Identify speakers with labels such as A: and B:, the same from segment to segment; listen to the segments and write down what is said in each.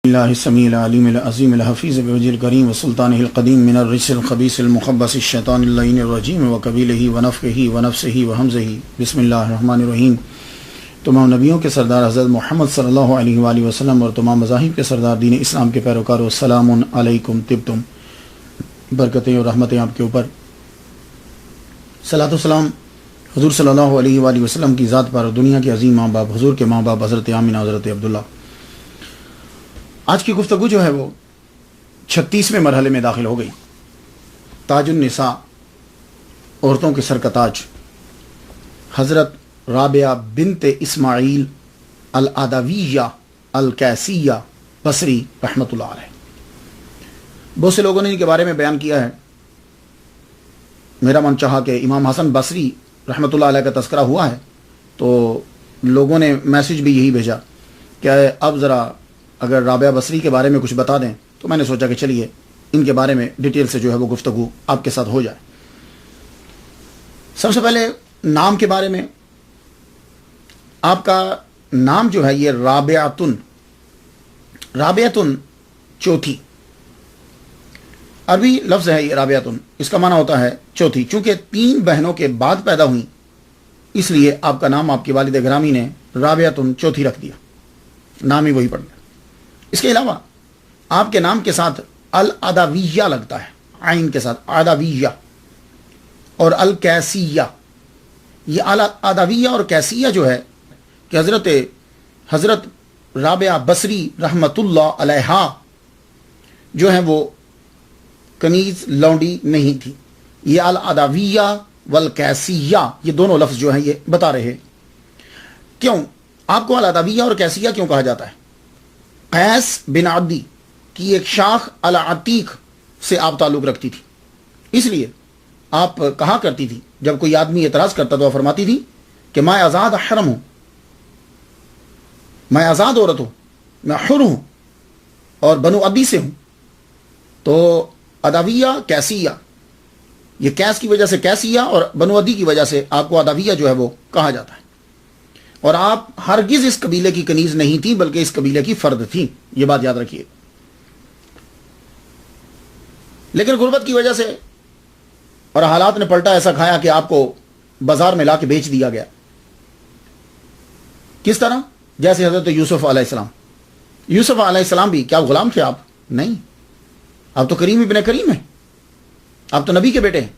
A: اللہ السمیع العلیم العظیم الحفیظ بوجہ الکریم وسلطانہ القدیم من الرجس الخبیث المخبث الشیطان اللعین الرجیم وقبیلہ ونفخہ ونفسہ وہمزہ بسم اللہ الرحمن الرحیم۔ تمام نبیوں کے سردار حضرت محمد صلی اللہ علیہ وآلہ وسلم اور تمام مذاہب کے سردار دین اسلام کے پیروکاروں، السلام علیکم طبتم، برکتیں اور رحمتیں آپ کے اوپر۔ صلاۃ و سلام حضور صلی اللہ علیہ وآلہ وسلم کی ذات پر، دنیا کے عظیم ماں باپ، حضور کے ماں باپ حضرت آمینہ حضرت عبداللہ۔ آج کی گفتگو جو ہے وہ 36ویں مرحلے میں داخل ہو گئی۔ تاج النساء، عورتوں کے سر کا تاج، حضرت رابعہ بنت اسماعیل العدویہ الکیسیہ بصری رحمۃ اللہ علیہ۔ بہت سے لوگوں نے ان کے بارے میں بیان کیا ہے۔ میرا من چاہا کہ امام حسن بصری رحمۃ اللہ علیہ کا تذکرہ ہوا ہے تو لوگوں نے میسج بھی یہی بھیجا کہ اب ذرا اگر رابعہ بصری کے بارے میں کچھ بتا دیں، تو میں نے سوچا کہ چلیے ان کے بارے میں ڈیٹیل سے جو ہے وہ گفتگو آپ کے ساتھ ہو جائے۔ سب سے پہلے نام کے بارے میں، آپ کا نام جو ہے یہ رابعۃن، رابعۃن چوتھی، عربی لفظ ہے یہ رابعۃن، اس کا معنی ہوتا ہے چوتھی۔ چونکہ 3 بہنوں کے بعد پیدا ہوئیں، اس لیے آپ کا نام آپ کی والد گرامی نے رابعۃن چوتھی رکھ دیا، نام ہی وہی پڑ گیا۔ اس کے علاوہ آپ کے نام کے ساتھ العدویہ لگتا ہے، عین کے ساتھ عدویہ، اور الکیسیہ۔ یہ العدویہ اور کیسیہ جو ہے کہ حضرت رابعہ بصری رحمۃ اللہ علیہ جو ہیں وہ کنیز لونڈی نہیں تھی۔ یہ العدویہ والکیسیہ، یہ دونوں لفظ جو ہیں یہ بتا رہے۔ کیوں آپ کو العدویہ اور کیسیہ کیوں کہا جاتا ہے؟ قیس بن عدی کی ایک شاخ العتیق سے آپ تعلق رکھتی تھی، اس لیے آپ کہا کرتی تھی، جب کوئی آدمی اعتراض کرتا تو فرماتی تھی کہ میں آزاد حرم ہوں، میں آزاد عورت ہوں، میں حر ہوں اور بنو عدی سے ہوں۔ تو عدویہ کیسیہ، یہ کیس کی وجہ سے کیسیہ اور بنو عدی کی وجہ سے آپ کو عدویہ جو ہے وہ کہا جاتا ہے۔ اور آپ ہرگز اس قبیلے کی کنیز نہیں تھی، بلکہ اس قبیلے کی فرد تھی، یہ بات یاد رکھیے۔ لیکن غربت کی وجہ سے اور حالات نے پلٹا ایسا کھایا کہ آپ کو بازار میں لا کے بیچ دیا گیا۔ کس طرح؟ جیسے حضرت یوسف علیہ السلام۔ یوسف علیہ السلام بھی کیا غلام تھے آپ؟ نہیں، آپ تو کریم ابن کریم ہیں، آپ تو نبی کے بیٹے ہیں،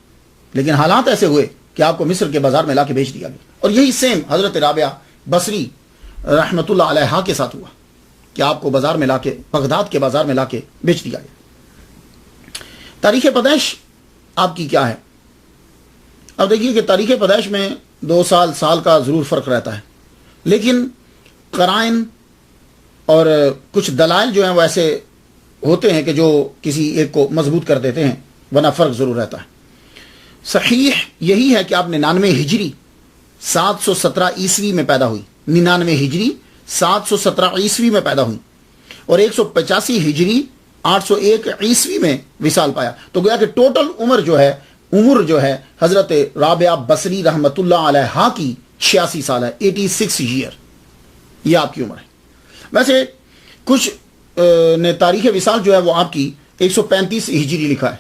A: لیکن حالات ایسے ہوئے کہ آپ کو مصر کے بازار میں لا کے بیچ دیا گیا۔ اور یہی سیم حضرت رابعہ بصری رحمۃ اللہ علیہ کے ساتھ ہوا کہ آپ کو بازار میں لا کے، بغداد کے بازار میں لا کے بیچ دیا گیا۔ تاریخ پیدائش آپ کی کیا ہے؟ اب دیکھیے کہ تاریخ پیدائش میں 2 سال کا ضرور فرق رہتا ہے، لیکن قرائن اور کچھ دلائل جو ہیں وہ ایسے ہوتے ہیں کہ جو کسی ایک کو مضبوط کر دیتے ہیں، ورنہ فرق ضرور رہتا ہے۔ صحیح یہی ہے کہ آپ 99 ہجری 717 عیسوی میں پیدا ہوئی، 99 ہجری 717 عیسوی میں پیدا ہوئی، اور 185 ہجری 801 عیسوی میں وصال پایا۔ تو گویا کہ ٹوٹل عمر جو ہے حضرت رابعہ بصری رحمۃ اللہ علیہ کی 86 سال ہے، 86 ایئر، یہ آپ کی عمر ہے۔ ویسے کچھ نے تاریخ وصال جو ہے وہ آپ کی 135 ہجری لکھا ہے،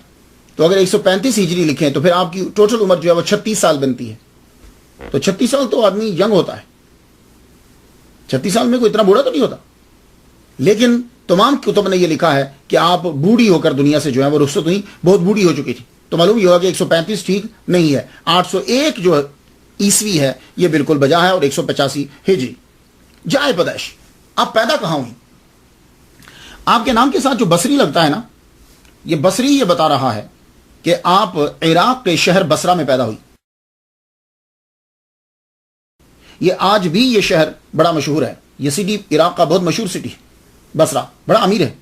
A: تو اگر 135 ہجری لکھیں تو پھر آپ کی ٹوٹل عمر جو ہے وہ 36 سال بنتی ہے۔ تو 36 سال تو آدمی ینگ ہوتا ہے، 36 سال میں کوئی اتنا بوڑھا تو نہیں ہوتا، لیکن تمام کتب نے یہ لکھا ہے کہ آپ بوڑھی ہو کر دنیا سے جو ہے وہ رخصت ہوئی، بہت بوڑھی ہو چکی تھی۔ تو معلوم یہ ہوا کہ 135 ٹھیک نہیں ہے، 801 جو عیسوی ہے یہ بالکل بجا ہے، اور 185 ہجری۔ جائے پیدائش، آپ پیدا کہاں ہوئی؟ آپ کے نام کے ساتھ جو بصری لگتا ہے نا، یہ بصری یہ بتا رہا ہے کہ آپ عراق کے شہر بصرہ میں پیدا ہوئی۔ یہ آج بھی یہ شہر بڑا مشہور ہے، یہ سٹی عراق کا بہت مشہور سٹی ہے، بصرہ بڑا امیر ہے،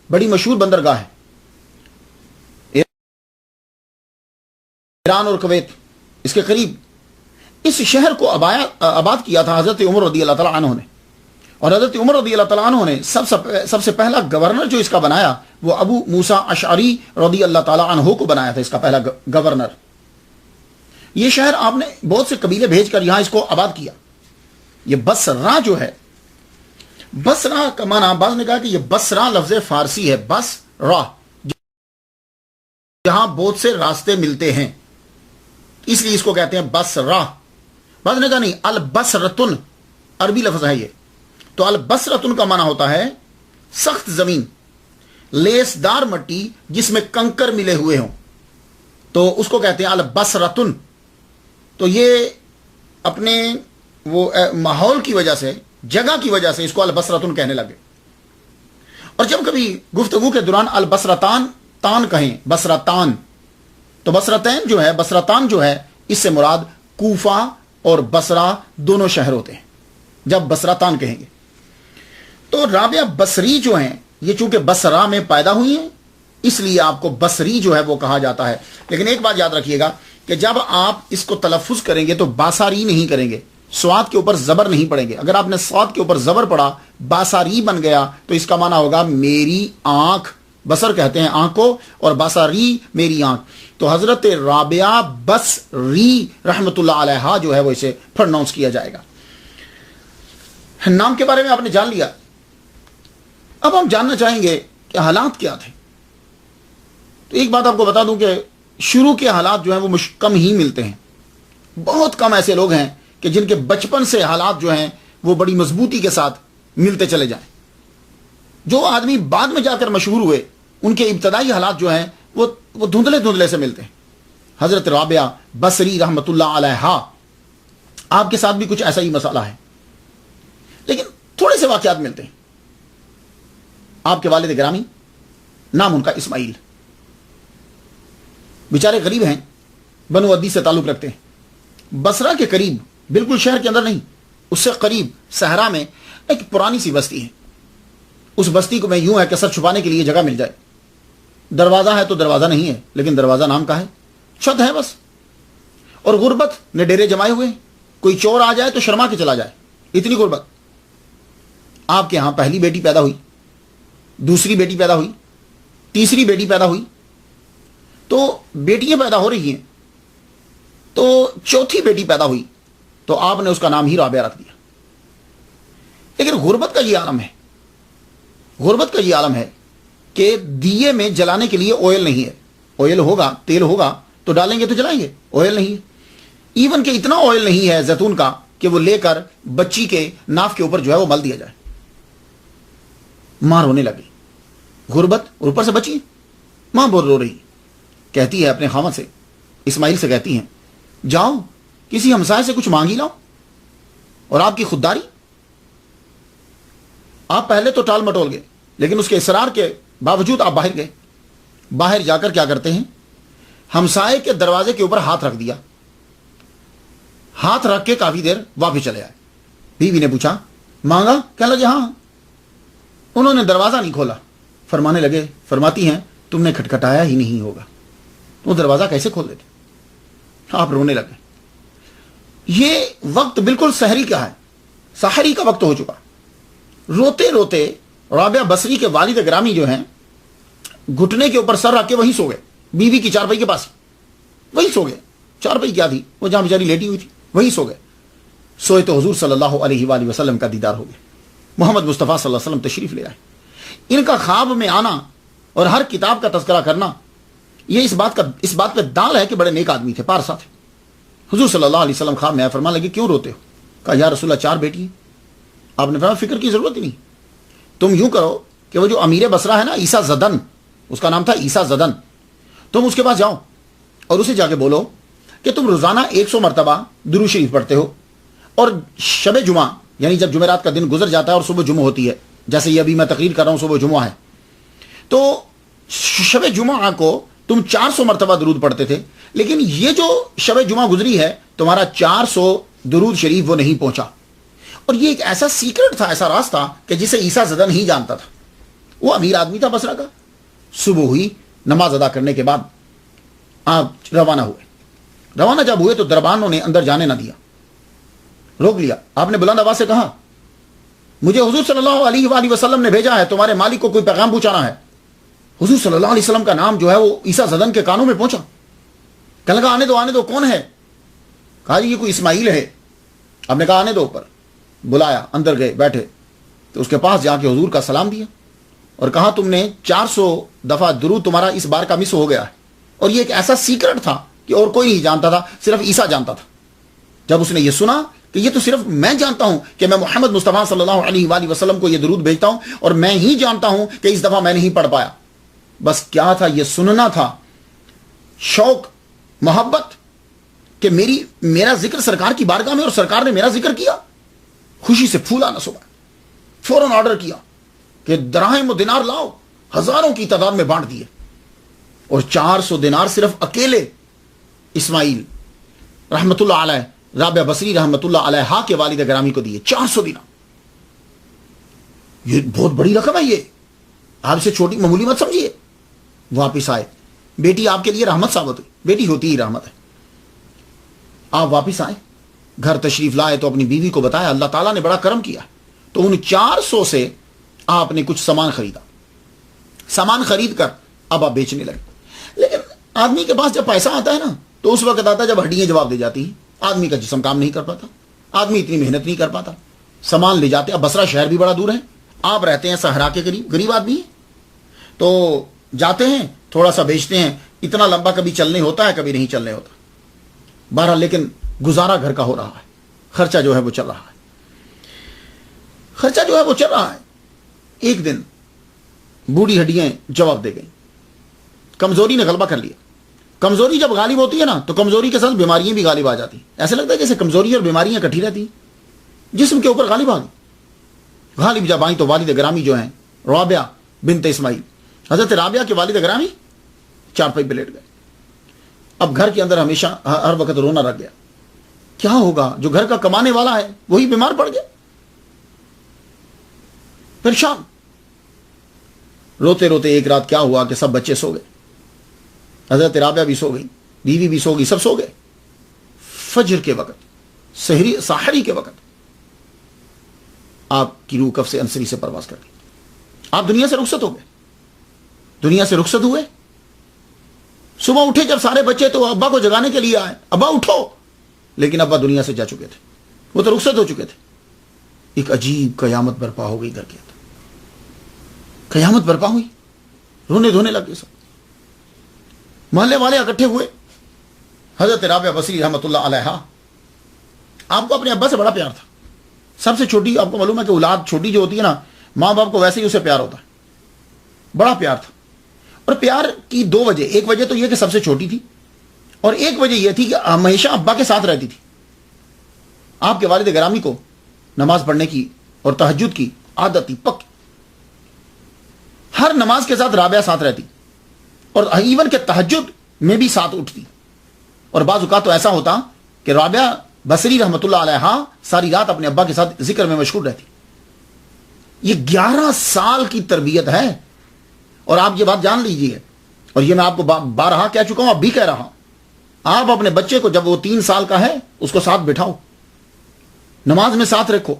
A: بڑی مشہور بندرگاہ ہے۔ ایران اور کویت اس کے قریب اس شہر کو آباد کیا تھا حضرت عمر رضی اللہ تعالیٰ عنہ نے، اور حضرت عمر رضی اللہ تعالیٰ عنہ نے سب سے پہلا گورنر جو اس کا بنایا وہ ابو موسیٰ اشعری رضی اللہ تعالیٰ عنہ کو بنایا تھا، اس کا پہلا گورنر۔ یہ شہر آپ نے بہت سے قبیلے بھیج کر یہاں اس کو آباد کیا۔ یہ بصرہ جو ہے بصرہ کا معنی بعض نے کہا کہ یہ بصرہ لفظ فارسی ہے، بس راہ، جہاں بہت سے راستے ملتے ہیں، اس لیے اس کو کہتے ہیں بصرہ۔ بعض نے کہا نہیں، البصرتن عربی لفظ ہے یہ، تو البصرتن کا معنی ہوتا ہے سخت زمین، لیسدار مٹی جس میں کنکر ملے ہوئے ہوں، تو اس کو کہتے ہیں البصرتن۔ تو یہ اپنے وہ ماحول کی وجہ سے، جگہ کی وجہ سے اس کو البصرتن کہنے لگے۔ اور جب کبھی گفتگو کے دوران البصرتان تان کہیں، بصرتان، تو بصرتین جو ہے، بصرتان جو ہے، اس سے مراد کوفہ اور بصرہ دونوں شہر ہوتے ہیں جب بصرتان کہیں گے۔ تو رابعہ بصری جو ہیں، یہ چونکہ بصرہ میں پیدا ہوئی ہیں اس لیے آپ کو بصری جو ہے وہ کہا جاتا ہے۔ لیکن ایک بات یاد رکھیے گا کہ جب آپ اس کو تلفظ کریں گے تو باساری نہیں کریں گے، سواد کے اوپر زبر نہیں پڑیں گے۔ اگر آپ نے سواد کے اوپر زبر پڑا، باساری بن گیا، تو اس کا معنی ہوگا میری آنکھ، بصر کہتے ہیں آنکھ کو، اور باساری میری آنکھ۔ تو حضرت رابعہ بصری رحمت اللہ علیہا جو ہے وہ اسے پروناؤنس کیا جائے گا۔ نام کے بارے میں آپ نے جان لیا، اب ہم جاننا چاہیں گے کہ حالات کیا تھے۔ تو ایک بات آپ کو بتا دوں کہ شروع کے حالات جو ہیں وہ کم ہی ملتے ہیں، بہت کم ایسے لوگ ہیں کہ جن کے بچپن سے حالات جو ہیں وہ بڑی مضبوطی کے ساتھ ملتے چلے جائیں۔ جو آدمی بعد میں جا کر مشہور ہوئے ان کے ابتدائی حالات جو ہیں وہ دھندلے دھندلے سے ملتے ہیں۔ حضرت رابعہ بصری رحمت اللہ علیہا، آپ کے ساتھ بھی کچھ ایسا ہی مسئلہ ہے، لیکن تھوڑے سے واقعات ملتے ہیں۔ آپ کے والد گرامی، نام ان کا اسماعیل، بیچارے غریب ہیں، بنو عدی سے تعلق رکھتے ہیں۔ بصرہ کے قریب، بالکل شہر کے اندر نہیں، اس سے قریب صحرا میں ایک پرانی سی بستی ہے۔ اس بستی کو میں یوں ہے کہ سر چھپانے کے لیے جگہ مل جائے، دروازہ ہے تو دروازہ نہیں ہے، لیکن دروازہ نام کا ہے، چھت ہے بس، اور غربت نے ڈیرے جمائے ہوئے ہیں، کوئی چور آ جائے تو شرما کے چلا جائے، اتنی غربت۔ آپ کے ہاں پہلی بیٹی پیدا ہوئی، دوسری بیٹی پیدا ہوئی، تیسری بیٹی پیدا ہوئی، تو بیٹیاں پیدا ہو رہی ہیں، تو چوتھی بیٹی پیدا ہوئی تو آپ نے اس کا نام ہی رابعہ رکھ دیا۔ لیکن غربت کا یہ عالم ہے، غربت کا یہ عالم ہے کہ دیے میں جلانے کے لیے آئل نہیں ہے۔ آئل ہوگا، تیل ہوگا تو ڈالیں گے تو جلائیں گے، آئل نہیں ہے۔ ایون کہ اتنا آئل نہیں ہے زیتون کا کہ وہ لے کر بچی کے ناف کے اوپر جو ہے وہ مل دیا جائے۔ ماں رونے لگی، غربت، اور اوپر سے بچی، ماں بہت رو رہی، کہتی ہے اپنے خاوند سے، اسماعیل سے کہتی ہیں، جاؤ کسی ہمسائے سے کچھ مانگی لاؤ۔ اور آپ کی خودداری، آپ پہلے تو ٹال مٹول گئے، لیکن اس کے اصرار کے باوجود آپ باہر گئے۔ باہر جا کر کیا کرتے ہیں، ہمسائے کے دروازے کے اوپر ہاتھ رکھ دیا، ہاتھ رکھ کے کافی دیر واپس چلے آئے۔ بیوی نے پوچھا، مانگا؟ کہنے لگے ہاں۔ انہوں نے دروازہ نہیں کھولا، فرماتی ہیں تم نے کھٹکھٹایا ہی نہیں ہوگا، وہ دروازہ کیسے کھول دیتے؟ آپ رونے لگے۔ یہ وقت بالکل سحری کا ہے، سحری کا وقت ہو چکا۔ روتے روتے رابعہ بصری کے والد گرامی جو ہیں گھٹنے کے اوپر سر رکھ کے وہیں سو گئے، بیوی کی چارپائی کے پاس وہیں سو گئے۔ چارپائی کیا تھی، وہ جہاں بیچاری لیٹی ہوئی تھی وہیں سو گئے۔ سوئے تو حضور صلی اللہ علیہ وآلہ وسلم کا دیدار ہو گیا، محمد مصطفیٰ صلی اللہ علیہ وسلم تشریف لے آئے۔ ان کا خواب میں آنا اور ہر کتاب کا تذکرہ کرنا، یہ اس بات پہ دال ہے کہ بڑے نیک آدمی تھے، پارسا تھے۔ حضور صلی اللہ علیہ وسلم خواب میں آئے، فرمانے لگے کیوں روتے ہو؟ کہا یا رسول اللہ 4 بیٹی ہیں۔ آپ نے فرمایا فکر کی ضرورت ہی نہیں، تم یوں کرو کہ وہ جو امیر بصرہ ہے نا، عیسیٰ زدن، اس کا نام تھا عیسیٰ زدن، تم اس کے پاس جاؤ اور اسے جا کے بولو کہ تم روزانہ 100 مرتبہ درود شریف پڑھتے ہو، اور شب جمعہ یعنی جب جمعرات کا دن گزر جاتا ہے اور صبح جمعہ ہوتی ہے، جیسے یہ ابھی میں تقریر کر رہا ہوں صبح جمعہ ہے، تو شب جمعہ کو تم 400 مرتبہ درود پڑھتے تھے، لیکن یہ جو شب جمعہ گزری ہے تمہارا 400 درود شریف وہ نہیں پہنچا۔ اور یہ ایک ایسا سیکرٹ تھا، ایسا راز تھا کہ جسے عیسیٰ زدن ہی جانتا تھا، وہ امیر آدمی تھا بصرہ کا۔ صبح ہوئی، نماز ادا کرنے کے بعد آپ روانہ ہوئے۔ روانہ جب ہوئے تو دربانوں نے اندر جانے نہ دیا، روک لیا۔ آپ نے بلند آواز سے کہا، مجھے حضور صلی اللہ علیہ وآلہ وسلم نے بھیجا ہے، تمہارے مالک کو کوئی پیغام پہنچانا ہے۔ حضور صلی اللہ علیہ وسلم کا نام جو ہے وہ عیسیٰ زدن کے کانوں میں پہنچا۔ کہنے لگا آنے دو، کون ہے؟ کہا جی یہ کوئی اسماعیل ہے۔ آپ نے کہا آنے دو، اوپر بلایا، اندر گئے، بیٹھے۔ تو اس کے پاس جا کے حضور کا سلام دیا اور کہا تم نے 400 دفعہ درود تمہارا اس بار کا مس ہو گیا ہے. اور یہ ایک ایسا سیکرٹ تھا کہ اور کوئی نہیں جانتا تھا, صرف عیسیٰ جانتا تھا. جب اس نے یہ سنا کہ یہ تو صرف میں جانتا ہوں کہ میں محمد مصطفیٰ صلی اللہ علیہ وآلہ وسلم کو یہ درود بھیجتا ہوں اور میں ہی جانتا ہوں کہ اس دفعہ میں نہیں پڑھ پایا. بس کیا تھا, یہ سننا تھا, شوق, محبت کہ میرا ذکر سرکار کی بارگاہ میں اور سرکار نے میرا ذکر کیا. خوشی سے پھولا نہ صبح, فوراً آرڈر کیا کہ دراہم و دینار لاؤ, ہزاروں کی تعداد میں بانٹ دیے. اور 400 دینار صرف اکیلے اسماعیل رحمت اللہ علیہ, رابعہ بصری رحمت اللہ علیہ کے والد گرامی کو دیے. 400 دینار, یہ بہت بڑی رقم ہے. یہ آپ سے چھوٹی معمولی مت سمجھیے. واپس آئے, بیٹی آپ کے لیے رحمت ثابت ہوئی, بیٹی ہوتی ہی رحمت ہے. آپ واپس آئے, گھر تشریف لائے تو اپنی بیوی کو بتایا اللہ تعالیٰ نے بڑا کرم کیا. تو ان 400 سے آپ نے کچھ سامان خریدا, سامان خرید کر اب آپ بیچنے لگے. لیکن آدمی کے پاس جب پیسہ آتا ہے نا تو اس وقت آتا ہے جب ہڈیاں جواب دے جاتی ہیں, آدمی کا جسم کام نہیں کر پاتا, آدمی اتنی محنت نہیں کر پاتا. سامان لے جاتے. اب بصرہ شہر بھی بڑا دور ہے, آپ رہتے ہیں صحرا کے قریب, غریب آدمی ہے, تو جاتے ہیں تھوڑا سا بیچتے ہیں. اتنا لمبا کبھی چلنے ہوتا ہے, کبھی نہیں چلنے ہوتا. بہرحال لیکن گزارا گھر کا ہو رہا ہے, خرچہ جو ہے وہ چل رہا ہے, خرچہ جو ہے وہ چل رہا ہے. ایک دن بوڑھی ہڈیاں جواب دے گئیں, کمزوری نے غلبہ کر لیا. کمزوری جب غالب ہوتی ہے نا تو کمزوری کے ساتھ بیماریاں بھی غالب آ جاتی ہیں. ایسا لگتا ہے جیسے کمزوری اور بیماریاں کٹھی رہتی ہیں, جسم کے اوپر غالب آ گئی. غالب جب آئیں تو والد گرامی جو ہیں رابعہ بنت اسماعیل, حضرت رابعہ کے والد گرامی چارپائی پہ لیٹ گئے. اب گھر کے اندر ہمیشہ ہر وقت رونا رکھ گیا. کیا ہوگا, جو گھر کا کمانے والا ہے وہی بیمار پڑ گیا. پریشان, روتے روتے ایک رات کیا ہوا کہ سب بچے سو گئے, حضرت رابعہ بھی سو گئی, بیوی بھی سو گئی, سب سو گئے. فجر کے وقت, سحری کے وقت آپ کی روح کف سے انصری سے پرواز کر گئی. آپ دنیا سے رخصت ہو گئے. دنیا سے رخصت ہوئے, صبح اٹھے جب سارے بچے تو ابا کو جگانے کے لیے آئے, ابا اٹھو, لیکن ابا دنیا سے جا چکے تھے, وہ تو رخصت ہو چکے تھے. ایک عجیب قیامت برپا ہو گئی گھر کے اندر. قیامت برپا ہوئی, رونے دھونے لگے سب. محلے والے اکٹھے ہوئے. حضرت رابعہ بصری رحمت اللہ علیہ, آپ کو اپنے ابا سے بڑا پیار تھا. سب سے چھوٹی, آپ کو معلوم ہے کہ اولاد چھوٹی جو ہوتی ہے نا, ماں باپ کو ویسے ہی اسے پیار ہوتا ہے. بڑا پیار تھا. اور پیار کی 2 وجہ, ایک وجہ تو یہ کہ سب سے چھوٹی تھی, اور ایک وجہ یہ تھی کہ ہمیشہ ابا کے ساتھ رہتی تھی. آپ کے والد گرامی کو نماز پڑھنے کی اور تہجد کی عادت تھی پک. ہر نماز کے ساتھ رابعہ ساتھ رہتی, اور ایون کہ تہجد میں بھی ساتھ اٹھتی. اور بعض اوقات تو ایسا ہوتا کہ رابعہ بصری رحمت اللہ علیہ ساری رات اپنے ابا کے ساتھ ذکر میں مشغول رہتی. یہ 11 سال کی تربیت ہے. اور آپ یہ بات جان لیجیے, اور یہ میں آپ کو بارہا کہہ چکا ہوں, اب بھی کہہ رہا ہوں, آپ اپنے بچے کو جب وہ 3 سال کا ہے اس کو ساتھ بٹھاؤ, نماز میں ساتھ رکھو,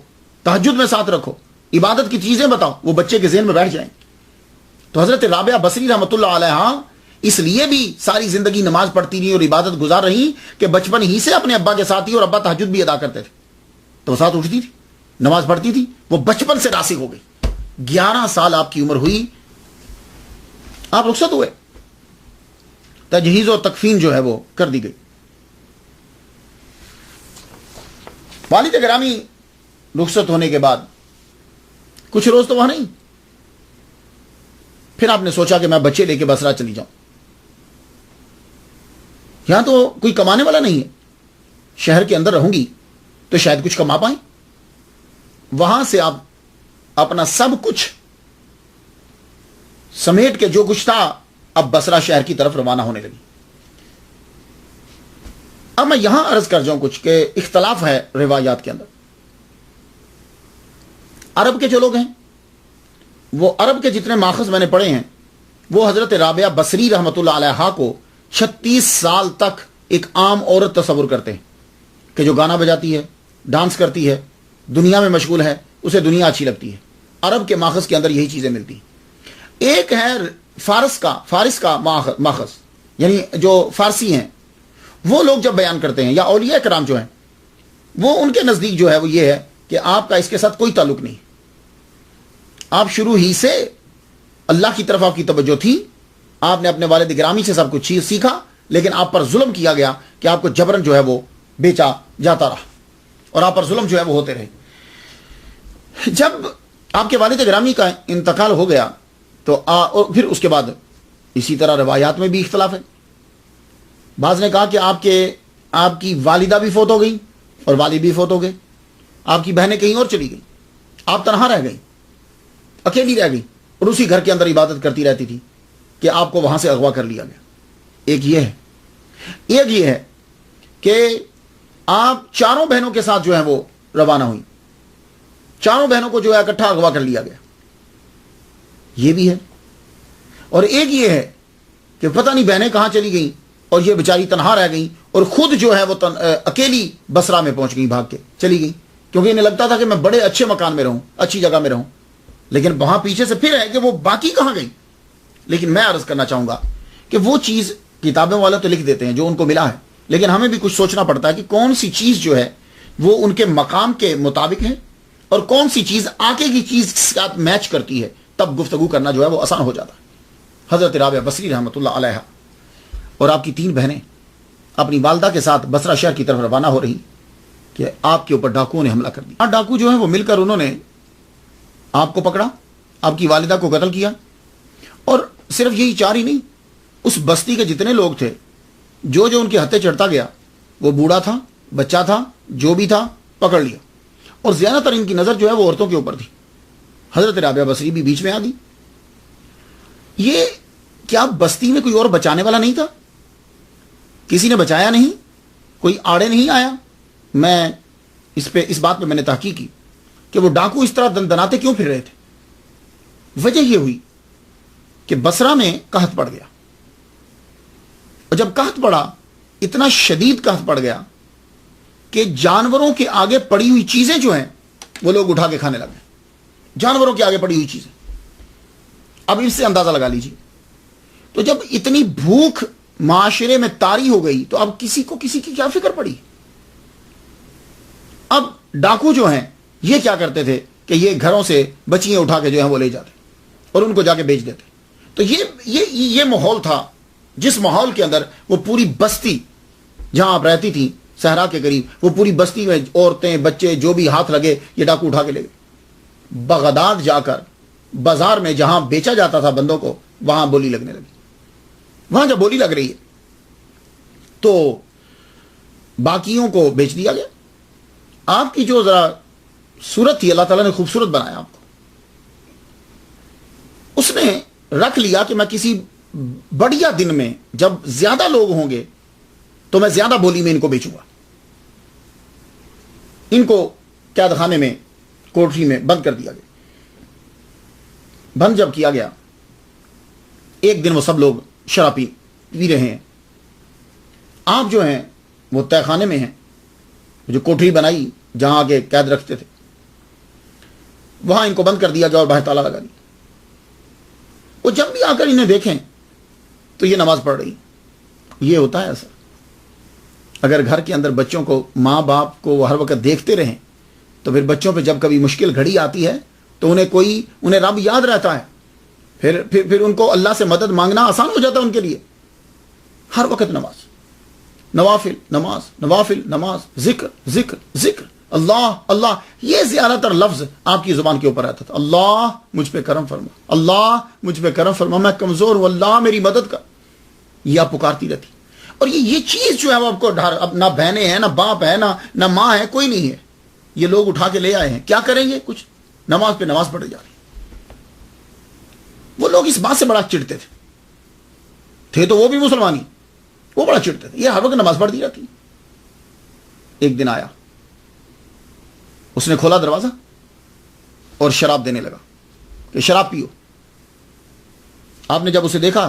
A: تہجد میں ساتھ رکھو, عبادت کی چیزیں بتاؤ, وہ بچے کے ذہن میں بیٹھ جائیں. تو حضرت رابعہ بصری رحمت اللہ علیہ اس لیے بھی ساری زندگی نماز پڑھتی رہی اور عبادت گزار رہی کہ بچپن ہی سے اپنے ابا کے ساتھ ہی, اور ابا تہجد بھی ادا کرتے تھے تو وہ ساتھ اٹھتی تھی, نماز پڑھتی تھی. وہ بچپن سے راسخ ہو گئی. 11 سال آپ کی عمر ہوئی, آپ رخصت ہوئے, تجہیز و تکفین جو ہے وہ کر دی گئی. والد گرامی رخصت ہونے کے بعد کچھ روز تو وہاں نہیں. پھر آپ نے سوچا کہ میں بچے لے کے بصرہ چلی جاؤں, یہاں تو کوئی کمانے والا نہیں ہے, شہر کے اندر رہوں گی تو شاید کچھ کما پائیں. وہاں سے آپ اپنا سب کچھ سمیٹ کے جو کچھ تھا اب بصرہ شہر کی طرف روانہ ہونے لگی. اب میں یہاں عرض کر جاؤں کچھ کہ اختلاف ہے روایات کے اندر. عرب کے جو لوگ ہیں, وہ عرب کے جتنے ماخذ میں نے پڑھے ہیں, وہ حضرت رابعہ بصری رحمت اللہ علیہ کو 36 سال تک ایک عام عورت تصور کرتے ہیں کہ جو گانا بجاتی ہے, ڈانس کرتی ہے, دنیا میں مشغول ہے, اسے دنیا اچھی لگتی ہے. عرب کے ماخذ کے اندر یہی چیزیں ملتی ہیں. ایک ہے فارس کا ماخذ, یعنی جو فارسی ہیں وہ لوگ جب بیان کرتے ہیں, یا اولیاء کرام جو ہیں, وہ ان کے نزدیک جو ہے وہ یہ ہے کہ آپ کا اس کے ساتھ کوئی تعلق نہیں. آپ شروع ہی سے اللہ کی طرف آپ کی توجہ تھی, آپ نے اپنے والد گرامی سے سب کچھ چیز سیکھا, لیکن آپ پر ظلم کیا گیا کہ آپ کو جبرن جو ہے وہ بیچا جاتا رہا اور آپ پر ظلم جو ہے وہ ہوتے رہے. جب آپ کے والد گرامی کا انتقال ہو گیا تو اور پھر اس کے بعد اسی طرح روایات میں بھی اختلاف ہے. بعض نے کہا کہ آپ کی والدہ بھی فوت ہو گئی اور والد بھی فوت ہو گئے, آپ کی بہنیں کہیں اور چلی گئی, آپ تنہا رہ گئی, اکیلی رہ گئی اور اسی گھر کے اندر عبادت کرتی رہتی تھی کہ آپ کو وہاں سے اغوا کر لیا گیا. ایک یہ ہے کہ آپ چاروں بہنوں کے ساتھ جو ہے وہ روانہ ہوئی, چاروں بہنوں کو جو ہے اکٹھا اغوا کر لیا گیا, یہ بھی ہے. اور ایک یہ ہے کہ پتہ نہیں بہنیں کہاں چلی گئیں اور یہ بیچاری تنہا رہ گئیں اور خود جو ہے وہ اکیلی بصرہ میں پہنچ گئی, بھاگ کے چلی گئی, کیونکہ انہیں لگتا تھا کہ میں بڑے اچھے مکان میں رہوں, اچھی جگہ میں رہوں. لیکن وہاں پیچھے سے پھر ہے کہ وہ باقی کہاں گئی. لیکن میں عرض کرنا چاہوں گا کہ وہ چیز کتابوں والا تو لکھ دیتے ہیں جو ان کو ملا ہے, لیکن ہمیں بھی کچھ سوچنا پڑتا ہے کہ کون سی چیز جو ہے وہ ان کے مقام کے مطابق ہے اور کون سی چیز آگے کی چیز کے ساتھ میچ کرتی ہے, تب گفتگو کرنا جو ہے وہ آسان ہو جاتا ہے. حضرت رابعہ بصری رحمۃ اللہ علیہ اور آپ کی 3 بہنیں اپنی والدہ کے ساتھ بصرہ شہر کی طرف روانہ ہو رہی کہ آپ کے اوپر ڈاکوؤں نے حملہ کر دیا. ڈاکو جو ہے وہ مل کر انہوں نے آپ کو پکڑا, آپ کی والدہ کو قتل کیا, اور صرف یہی 4 ہی نہیں, اس بستی کے جتنے لوگ تھے جو ان کے ہتھے چڑھتا گیا, وہ بوڑھا تھا, بچہ تھا, جو بھی تھا, پکڑ لیا. اور زیادہ تر ان کی نظر جو ہے وہ عورتوں کے اوپر تھی. حضرت رابعہ بصری بھی بیچ میں آ گئی. یہ کیا بستی میں کوئی اور بچانے والا نہیں تھا؟ کسی نے بچایا نہیں, کوئی آڑے نہیں آیا. میں اس بات پہ میں نے تحقیق کی کہ وہ ڈاکو اس طرح دندناتے کیوں پھر رہے تھے. وجہ یہ ہوئی کہ بصرہ میں قحط پڑ گیا, اور جب قحط پڑا, اتنا شدید قحط پڑ گیا کہ جانوروں کے آگے پڑی ہوئی چیزیں جو ہیں وہ لوگ اٹھا کے کھانے لگے. جانوروں کے آگے پڑی ہوئی چیزیں, اب اس سے اندازہ لگا لیجیے. تو جب اتنی بھوک معاشرے میں طاری ہو گئی تو اب کسی کی کیا فکر پڑی. اب ڈاکو جو ہیں یہ کیا کرتے تھے کہ یہ گھروں سے بچیاں اٹھا کے جو ہیں وہ لے جاتے اور ان کو جا کے بیچ دیتے. تو یہ ماحول تھا جس ماحول کے اندر وہ پوری بستی جہاں آپ رہتی تھی صحرا کے قریب, وہ پوری بستی میں عورتیں بچے جو بھی ہاتھ لگے یہ ڈاکو اٹھا کے لے گئے. بغداد جا کر بازار میں جہاں بیچا جاتا تھا بندوں کو, وہاں بولی لگنے لگی. وہاں جب بولی لگ رہی ہے تو باقیوں کو بیچ دیا گیا. آپ کی جو ذرا صورت تھی اللہ تعالیٰ نے خوبصورت بنایا آپ کو, اس نے رکھ لیا کہ میں کسی بڑھیا دن میں جب زیادہ لوگ ہوں گے تو میں زیادہ بولی میں ان کو بیچوں گا. ان کو قید خانے میں کوٹری میں بند کر دیا گیا. بند جب کیا گیا, ایک دن وہ سب لوگ شراب پی رہے ہیں. آپ جو ہیں وہ تہ خانے میں ہیں, جو کوٹری بنائی جہاں آگے قید رکھتے تھے, وہاں ان کو بند کر دیا گیا اور باہر تالا لگا دیا. وہ جب بھی آ کر انہیں دیکھیں تو یہ نماز پڑھ رہی. یہ ہوتا ہے ایسا, اگر گھر کے اندر بچوں کو ماں باپ کو وہ ہر وقت دیکھتے رہیں تو پھر بچوں پہ جب کبھی مشکل گھڑی آتی ہے تو انہیں رب یاد رہتا ہے. پھر ان کو اللہ سے مدد مانگنا آسان ہو جاتا ہے ان کے لیے. ہر وقت نماز, نوافل نماز, نوافل نماز, ذکر ذکر ذکر, اللہ اللہ. یہ زیادہ تر لفظ آپ کی زبان کے اوپر آتا تھا. اللہ مجھ پہ کرم فرما, اللہ مجھ پہ کرم فرما, میں کمزور ہوں, اللہ میری مدد کر. یہ آپ پکارتی رہتی. اور یہ چیز جو ہے وہ آپ کو اب نہ بہنیں ہیں, نہ باپ ہے, نہ ماں ہے, کوئی نہیں ہے. یہ لوگ اٹھا کے لے آئے ہیں. کیا کریں گے؟ کچھ نماز پہ نماز پڑھے جا رہی. وہ لوگ اس بات سے بڑا چڑھتے تھے تو وہ بھی مسلمانی, وہ بڑا چڑھتے تھے. یہ ہر وقت نماز پڑھتی رہتی. ایک دن آیا, اس نے کھولا دروازہ اور شراب دینے لگا کہ شراب پیو. آپ نے جب اسے دیکھا,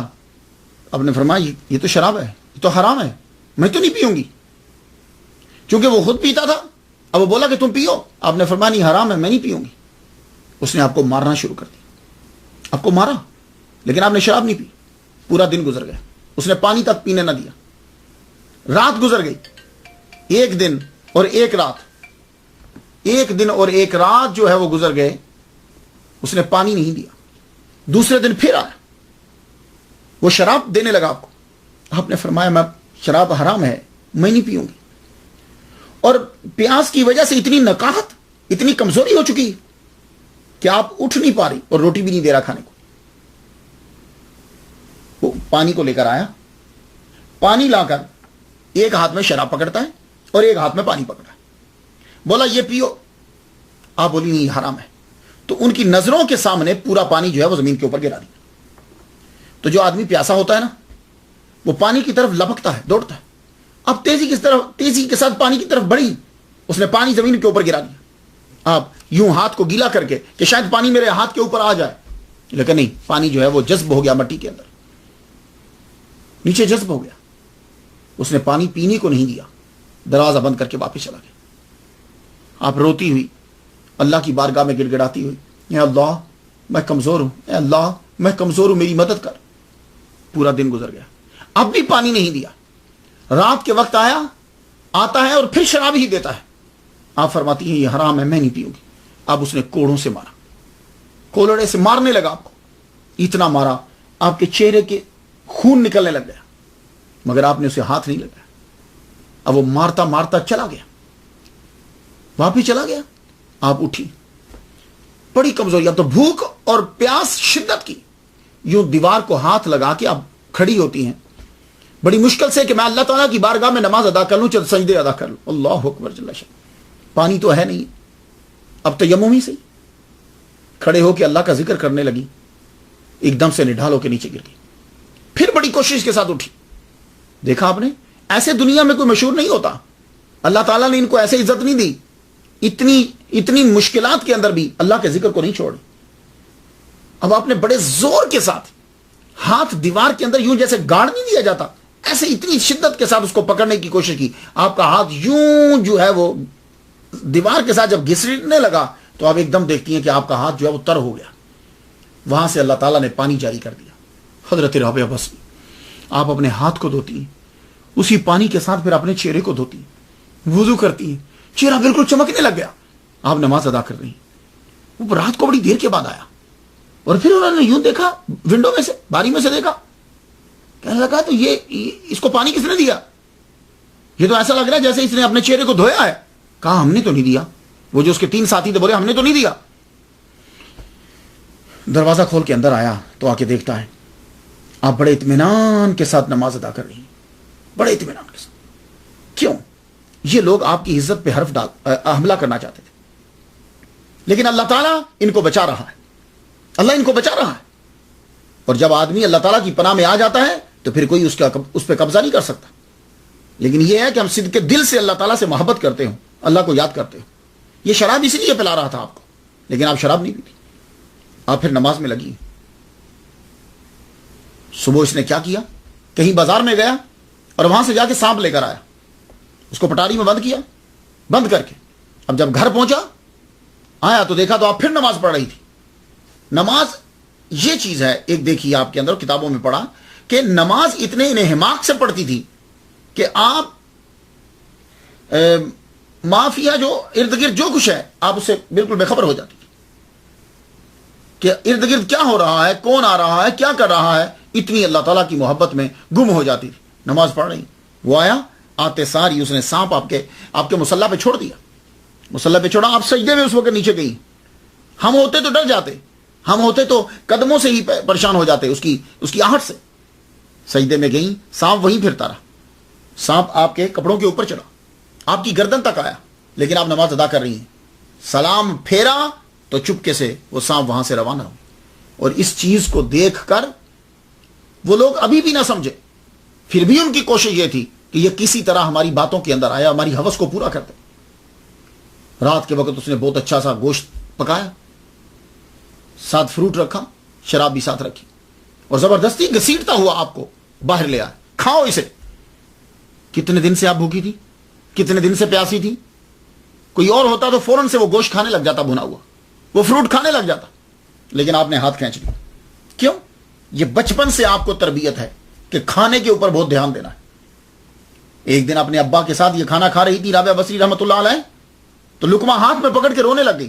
A: آپ نے فرمایا یہ تو شراب ہے, یہ تو حرام ہے, میں تو نہیں پیوں گی. چونکہ وہ خود پیتا تھا, اب وہ بولا کہ تم پیو. آپ نے فرمایا نہیں حرام ہے, میں نہیں پیوں گی. اس نے آپ کو مارنا شروع کر دیا. آپ کو مارا لیکن آپ نے شراب نہیں پی. پورا دن گزر گیا, اس نے پانی تک پینے نہ دیا. رات گزر گئی. ایک دن اور ایک رات جو ہے وہ گزر گئے. اس نے پانی نہیں دیا. دوسرے دن پھر آیا, وہ شراب دینے لگا آپ کو. آپ نے فرمایا میں شراب حرام ہے, میں نہیں پیوں گی. اور پیاس کی وجہ سے اتنی نقاہت, اتنی کمزوری ہو چکی کہ آپ اٹھ نہیں پا رہی اور روٹی بھی نہیں دے رہا کھانے کو. وہ پانی کو لے کر آیا, پانی لا کر ایک ہاتھ میں شراب پکڑتا ہے اور ایک ہاتھ میں پانی پکڑا ہے. بولا یہ پیو. آپ بولی نہیں حرام ہے. تو ان کی نظروں کے سامنے پورا پانی جو ہے وہ زمین کے اوپر گرا دیا. تو جو آدمی پیاسا ہوتا ہے نا, وہ پانی کی طرف لپکتا ہے, دوڑتا ہے. اب تیزی کے ساتھ پانی کی طرف بڑھی, اس نے پانی زمین کے اوپر گرا دیا. آپ یوں ہاتھ کو گیلا کر کے کہ شاید پانی میرے ہاتھ کے اوپر آ جائے, لیکن نہیں, پانی جو ہے وہ جذب ہو گیا مٹی کے اندر, نیچے جذب ہو گیا. اس نے پانی پینے کو نہیں دیا, دروازہ بند کر کے واپس چلا گیا. آپ روتی ہوئی اللہ کی بارگاہ میں گڑ گڑاتی ہوئی, اے اللہ میں کمزور ہوں, اے اللہ میں کمزور ہوں, میری مدد کر. پورا دن گزر گیا, اب بھی پانی نہیں دیا. رات کے وقت آتا ہے اور پھر شراب ہی دیتا ہے. آپ فرماتی ہیں یہ حرام ہے, میں نہیں پیوں گی. اب اس نے کوڑوں سے مارا, کولڑے سے مارنے لگا آپ کو. اتنا مارا آپ کے چہرے کے خون نکلنے لگ گیا, مگر آپ نے اسے ہاتھ نہیں لگایا. اب وہ مارتا مارتا چلا گیا, واپس چلا گیا. آپ اٹھی, بڑی کمزوری, اب تو بھوک اور پیاس شدت کی. یوں دیوار کو ہاتھ لگا کے اب کھڑی ہوتی ہیں بڑی مشکل سے کہ میں اللہ تعالیٰ کی بارگاہ میں نماز ادا کر لوں, چند سجدے ادا کر لوں. اللہ اکبر جل شان. پانی تو ہے نہیں, اب تیمم ہی صحیح. کھڑے ہو کے اللہ کا ذکر کرنے لگی, ایک دم سے نڈھال ہو کے نیچے گر گئی. پھر بڑی کوشش کے ساتھ اٹھی. دیکھا آپ نے, ایسے دنیا میں کوئی مشہور نہیں ہوتا. اللہ تعالیٰ نے ان کو ایسے عزت نہیں دی. اتنی مشکلات کے اندر بھی اللہ کے ذکر کو نہیں چھوڑ. اب آپ نے بڑے زور کے ساتھ ہاتھ دیوار کے اندر یوں جیسے گاڑ نہیں دیا جاتا, ایسے اتنی شدت کے ساتھ اس کو پکڑنے کی کوشش کی. آپ کا ہاتھ یوں جو ہے وہ دیوار کے ساتھ جب گھسنے لگا تو آپ ایک دم دیکھتی ہیں کہ آپ کا ہاتھ جو ہے وہ تر ہو گیا. وہاں سے اللہ تعالیٰ نے پانی جاری کر دیا. حضرت رابعہ بس آپ اپنے ہاتھ کو دھوتی ہیں, اسی پانی کے ساتھ پھر اپنے چہرے کو دھوتی ہیں, وضو کرتی ہیں, چہرہ بالکل چمکنے لگ گیا. آپ نماز ادا کر رہی ہیں. وہ رات کو بڑی دیر کے بعد آیا اور پھر انہوں نے یوں دیکھا, ونڈو میں سے, باری میں سے دیکھا, کہنے لگا تو یہ اس کو پانی کس نے دیا؟ یہ تو ایسا لگ رہا ہے جیسے اس نے اپنے چہرے کو دھویا ہے. کہا ہم نے تو نہیں دیا. وہ جو اس کے 3 ساتھی تھے بولے ہم نے تو نہیں دیا. دروازہ کھول کے اندر آیا تو آ کے دیکھتا ہے آپ بڑے اطمینان کے ساتھ نماز ادا کر رہی ہیں, بڑے اطمینان کے ساتھ. کیوں؟ یہ لوگ آپ کی عزت پہ حملہ کرنا چاہتے تھے, لیکن اللہ تعالیٰ ان کو بچا رہا ہے. اللہ ان کو بچا رہا ہے. اور جب آدمی اللہ تعالیٰ کی پناہ میں آ جاتا ہے تو پھر کوئی اس پہ قبضہ نہیں کر سکتا. لیکن یہ ہے کہ ہم صدق دل سے اللہ تعالیٰ سے محبت کرتے ہوں, اللہ کو یاد کرتے ہوں. یہ شراب اس لیے پلا رہا تھا آپ کو, لیکن آپ شراب نہیں پیتی. آپ پھر نماز میں لگی. صبح اس نے کیا کیا, کہیں بازار میں گیا اور وہاں سے جا کے سانپ لے کر آیا, اس کو پٹاری میں بند کیا, بند کر کے اب جب گھر پہنچا آیا تو دیکھا تو آپ پھر نماز پڑھ رہی تھی. نماز یہ چیز ہے, ایک دیکھیے آپ کے اندر کتابوں میں پڑھا کہ نماز اتنے انہماک سے پڑھتی تھی کہ آپ معافیا جو ارد گرد جو کچھ ہے آپ اس سے بالکل بے خبر ہو جاتی تھی کہ ارد گرد کیا ہو رہا ہے, کون آ رہا ہے, کیا کر رہا ہے. اتنی اللہ تعالیٰ کی محبت میں گم ہو جاتی تھی. نماز پڑھ رہی, وہ آیا, آتے ساری اس نے سانپ آپ کے مصلی پہ چھوڑ دیا. مصلی پہ چھوڑا, آپ سجدے میں اس وقت نیچے گئی. ہم ہوتے تو ڈر جاتے, ہم ہوتے تو قدموں سے ہی پریشان ہو جاتے اس کی آہٹ سے. سجدے میں گئی, سانپ وہیں پھرتا رہا. سانپ آپ کے کپڑوں کے اوپر چڑھا, آپ کی گردن تک آیا, لیکن آپ نماز ادا کر رہی ہیں. سلام پھیرا تو چپکے سے وہ سانپ وہاں سے روانہ ہو. اور اس چیز کو دیکھ کر وہ لوگ ابھی بھی نہ سمجھے, پھر بھی ان کی کوشش یہ تھی کہ یہ کسی طرح ہماری باتوں کے اندر آیا, ہماری ہوس کو پورا کرتے. رات کے وقت اس نے بہت اچھا سا گوشت پکایا, ساتھ فروٹ رکھا, شراب بھی ساتھ رکھی, اور زبردستی گھسیٹتا ہوا آپ کو باہر لے آیا, کھاؤ اسے. کتنے دن سے آپ بھوکی تھی, کتنے دن سے پیاسی تھی. کوئی اور ہوتا تو فوراً سے وہ گوشت کھانے لگ جاتا, بھنا ہوا, وہ فروٹ کھانے لگ جاتا, لیکن آپ نے ہاتھ کھینچ لیا. کیوں؟ یہ بچپن سے آپ کو تربیت ہے کہ کھانے کے اوپر بہت دھیان دینا ہے. ایک دن اپنے ابا کے ساتھ یہ کھانا کھا رہی تھی رابعہ بصری رحمۃ اللہ علیہ, تو لقمہ ہاتھ میں پکڑ کے رونے لگ گئی.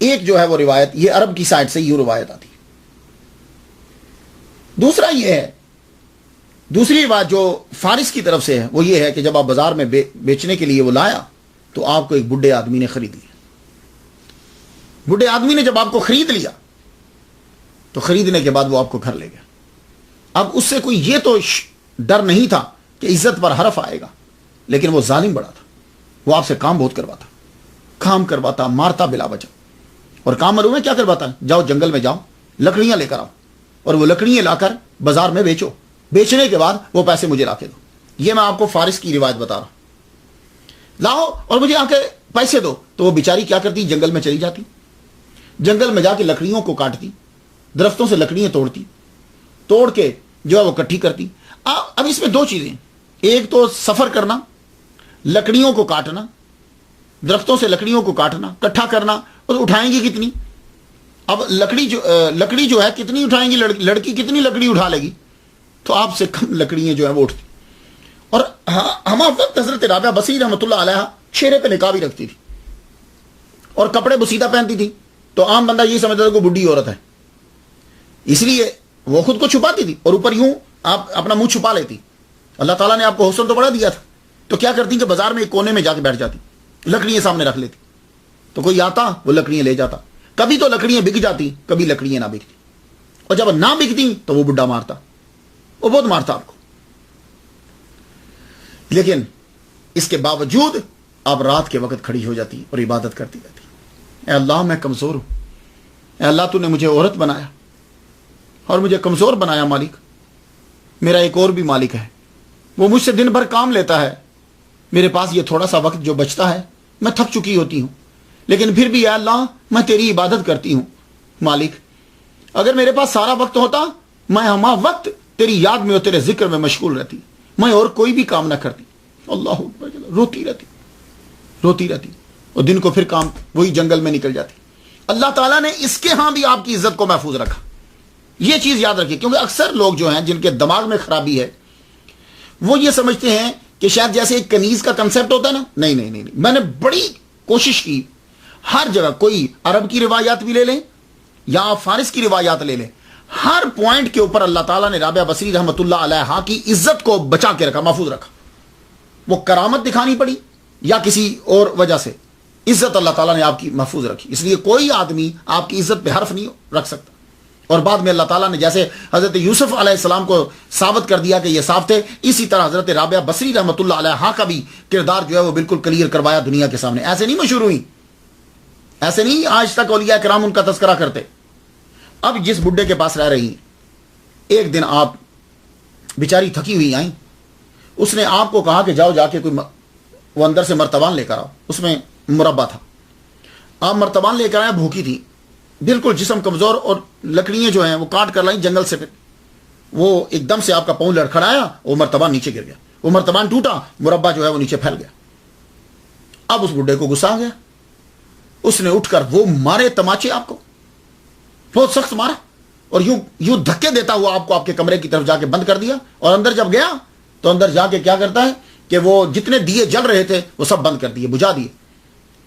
A: ایک جو ہے وہ روایت یہ عرب کی سائڈ سے یہ روایت آتی ہے. دوسرا یہ ہے، دوسری بات جو فارس کی طرف سے ہے وہ یہ ہے کہ جب آپ بازار میں بیچنے کے لیے وہ لایا تو آپ کو ایک بڈھے آدمی نے خرید لیا. بڈھے آدمی نے جب آپ کو خرید لیا تو خریدنے کے بعد وہ آپ کو گھر لے گیا. اب اس سے کوئی یہ تو ڈر نہیں تھا کہ عزت پر حرف آئے گا، لیکن وہ ظالم بڑا تھا. وہ آپ سے کام بہت کرواتا، مارتا بلا وجہ. اور کام معلوم ہے کیا کرواتا؟ جاؤ جنگل میں جاؤ، لکڑیاں لے کر آؤ اور وہ لکڑیاں لا کر بازار میں بیچو، بیچنے کے بعد وہ پیسے مجھے لا کے دو. یہ میں آپ کو فارس کی روایت بتا رہا ہوں. لاؤ اور مجھے آ کے پیسے دو. تو وہ بیچاری کیا کرتی؟ جنگل میں چلی جاتی، جنگل میں جا کے لکڑیوں کو کاٹتی، درختوں سے لکڑیاں توڑتی، توڑ کے جو ہے وہ کٹھی کرتی. اب اس میں دو چیزیں، ایک تو سفر کرنا، لکڑیوں کو کاٹنا، درختوں سے لکڑیوں کو کاٹنا، کٹھا کرنا. اور اٹھائیں گی کتنی؟ اب لکڑی جو ہے کتنی اٹھائیں گی؟ لڑکی کتنی لکڑی اٹھا لے گی؟ تو آپ سے کم لکڑیاں جو ہے وہ اٹھتی. اور ہم وقت حضرت رابعہ بصری رحمۃ اللہ علیہ چہرے پہ نقاب ہی رکھتی تھی اور کپڑے بسیدہ پہنتی تھی. تو عام بندہ یہ سمجھتا تھا کہ بڈھی عورت ہے، اس لیے وہ خود کو چھپاتی تھی اور اوپر یوں آپ اپنا منہ چھپا لیتی. اللہ تعالیٰ نے آپ کو حسن تو بڑا دیا تھا. تو کیا کرتی کہ بازار میں ایک کونے میں جا کے بیٹھ جاتی، لکڑیاں سامنے رکھ لیتی. تو کوئی آتا وہ لکڑیاں لے جاتا. کبھی تو لکڑیاں بک جاتی، کبھی لکڑیاں نہ بکتی. اور جب نہ بکتی تو وہ بڈھا مارتا، وہ بہت مارتا آپ کو. لیکن اس کے باوجود آپ رات کے وقت کھڑی ہو جاتی اور عبادت کرتی رہتی. اے اللہ میں کمزور ہوں، اے اللہ تو نے مجھے عورت بنایا اور مجھے کمزور بنایا. مالک میرا ایک اور بھی مالک ہے، وہ مجھ سے دن بھر کام لیتا ہے. میرے پاس یہ تھوڑا سا وقت جو بچتا ہے میں تھک چکی ہوتی ہوں، لیکن پھر بھی اے اللہ میں تیری عبادت کرتی ہوں. مالک اگر میرے پاس سارا وقت ہوتا میں ہما وقت تیری یاد میں اور تیرے ذکر میں مشغول رہتی، میں اور کوئی بھی کام نہ کرتی. اللہ اکبر، روتی رہتی اور دن کو پھر کام وہی جنگل میں نکل جاتی. اللہ تعالیٰ نے اس کے ہاں بھی آپ کی عزت کو محفوظ رکھا. یہ چیز یاد رکھیے، کیونکہ اکثر لوگ جو ہیں جن کے دماغ میں خرابی ہے وہ یہ سمجھتے ہیں کہ شاید جیسے ایک کنیز کا کنسپٹ ہوتا ہے نا. نہیں، میں نے بڑی کوشش کی ہر جگہ، کوئی عرب کی روایات بھی لے لیں یا فارس کی روایات لے لیں، ہر پوائنٹ کے اوپر اللہ تعالیٰ نے رابعہ بصری رحمۃ اللہ علیہا کی عزت کو بچا کے رکھا، محفوظ رکھا. وہ کرامت دکھانی پڑی یا کسی اور وجہ سے، عزت اللہ تعالیٰ نے آپ کی محفوظ رکھی. اس لیے کوئی آدمی آپ کی عزت پہ حرف نہیں رکھ سکتا. اور بعد میں اللہ تعالیٰ نے جیسے حضرت یوسف علیہ السلام کو ثابت کر دیا کہ یہ صاف تھے، اسی طرح حضرت رابعہ بصری رحمۃ اللہ علیہا کا بھی کردار جو ہے وہ بالکل کلیئر کروایا دنیا کے سامنے. ایسے نہیں مشہور ہوئی، ایسے نہیں آج تک اولیاء کرام ان کا تذکرہ کرتے. اب جس بڈھے کے پاس رہ رہی، ایک دن آپ بیچاری تھکی ہوئی آئیں، اس نے آپ کو کہا کہ جاؤ جا کے کوئی وہ اندر سے مرتبان لے کر آؤ. اس میں مربع تھا. آپ مرتبان لے کر آئے، بھوکی تھی، بالکل جسم کمزور، اور لکڑیاں جو ہیں وہ کاٹ کر لائیں جنگل سے. پھر وہ ایک دم سے آپ کا پاؤں لڑکھڑایا، وہ مرتبان نیچے گر گیا، وہ مرتبان ٹوٹا، مربع جو ہے وہ نیچے پھیل گیا. اب اس بڈھے کو غصہ آ گیا، اس نے اٹھ کر وہ مارے تماچے، آپ کو بہت سخت مارا اور یوں دھکے دیتا ہوا آپ کو آپ کے کمرے کی طرف جا کے بند کر دیا. اور اندر جب گیا تو اندر جا کے کیا کرتا ہے کہ وہ جتنے دیے جل رہے تھے وہ سب بند کر دیے، بجھا دیے.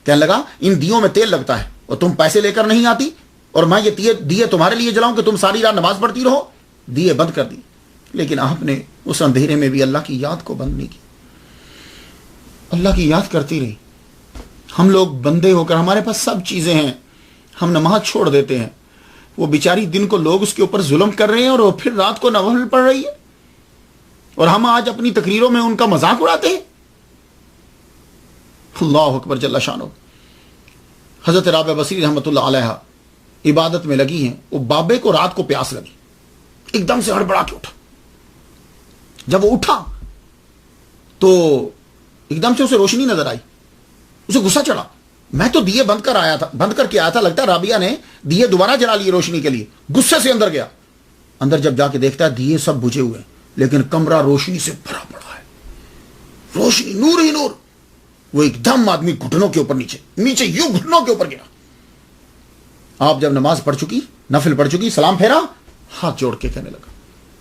A: کہنے لگا ان دیوں میں تیل لگتا ہے اور تم پیسے لے کر نہیں آتی، اور میں یہ دیے تمہارے لیے جلاؤں کہ تم ساری رات نماز پڑھتی رہو. دیے بند کر دیے. لیکن آپ نے اس اندھیرے میں بھی اللہ کی یاد کو بند نہیں کی، اللہ کی یاد کرتی رہی. ہم لوگ بندے ہو کر ہمارے پاس سب چیزیں ہیں، ہم نماز چھوڑ دیتے ہیں. وہ بیچاری دن کو لوگ اس کے اوپر ظلم کر رہے ہیں اور وہ پھر رات کو نوافل پڑھ رہی ہے، اور ہم آج اپنی تقریروں میں ان کا مذاق اڑاتے ہیں. اللہ اکبر جل شانہ. حضرت رابعہ بصری رحمۃ اللہ علیہا عبادت میں لگی ہیں. وہ بابے کو رات کو پیاس لگی، ایک دم سے ہڑبڑا کے اٹھا. جب وہ اٹھا تو ایک دم سے اسے روشنی نظر آئی. اسے غصہ چڑھا، میں تو دیے بند کر کے آیا تھا، لگتا ہے رابعہ نے دیے دوبارہ جلا لیے روشنی کے لیے. غصے سے اندر گیا. اندر جب جا کے دیکھتا ہے دیے سب بجھے ہوئے ہیں، لیکن کمرہ روشنی سے بھرا پڑا ہے، روشنی، نور ہی نور. وہ ایک دم آدمی گھٹنوں کے اوپر نیچے یوں گھٹنوں کے اوپر گرا. آپ جب نماز پڑھ چکی، نفل پڑھ چکی، سلام پھیرا، ہاتھ جوڑ کے کہنے لگا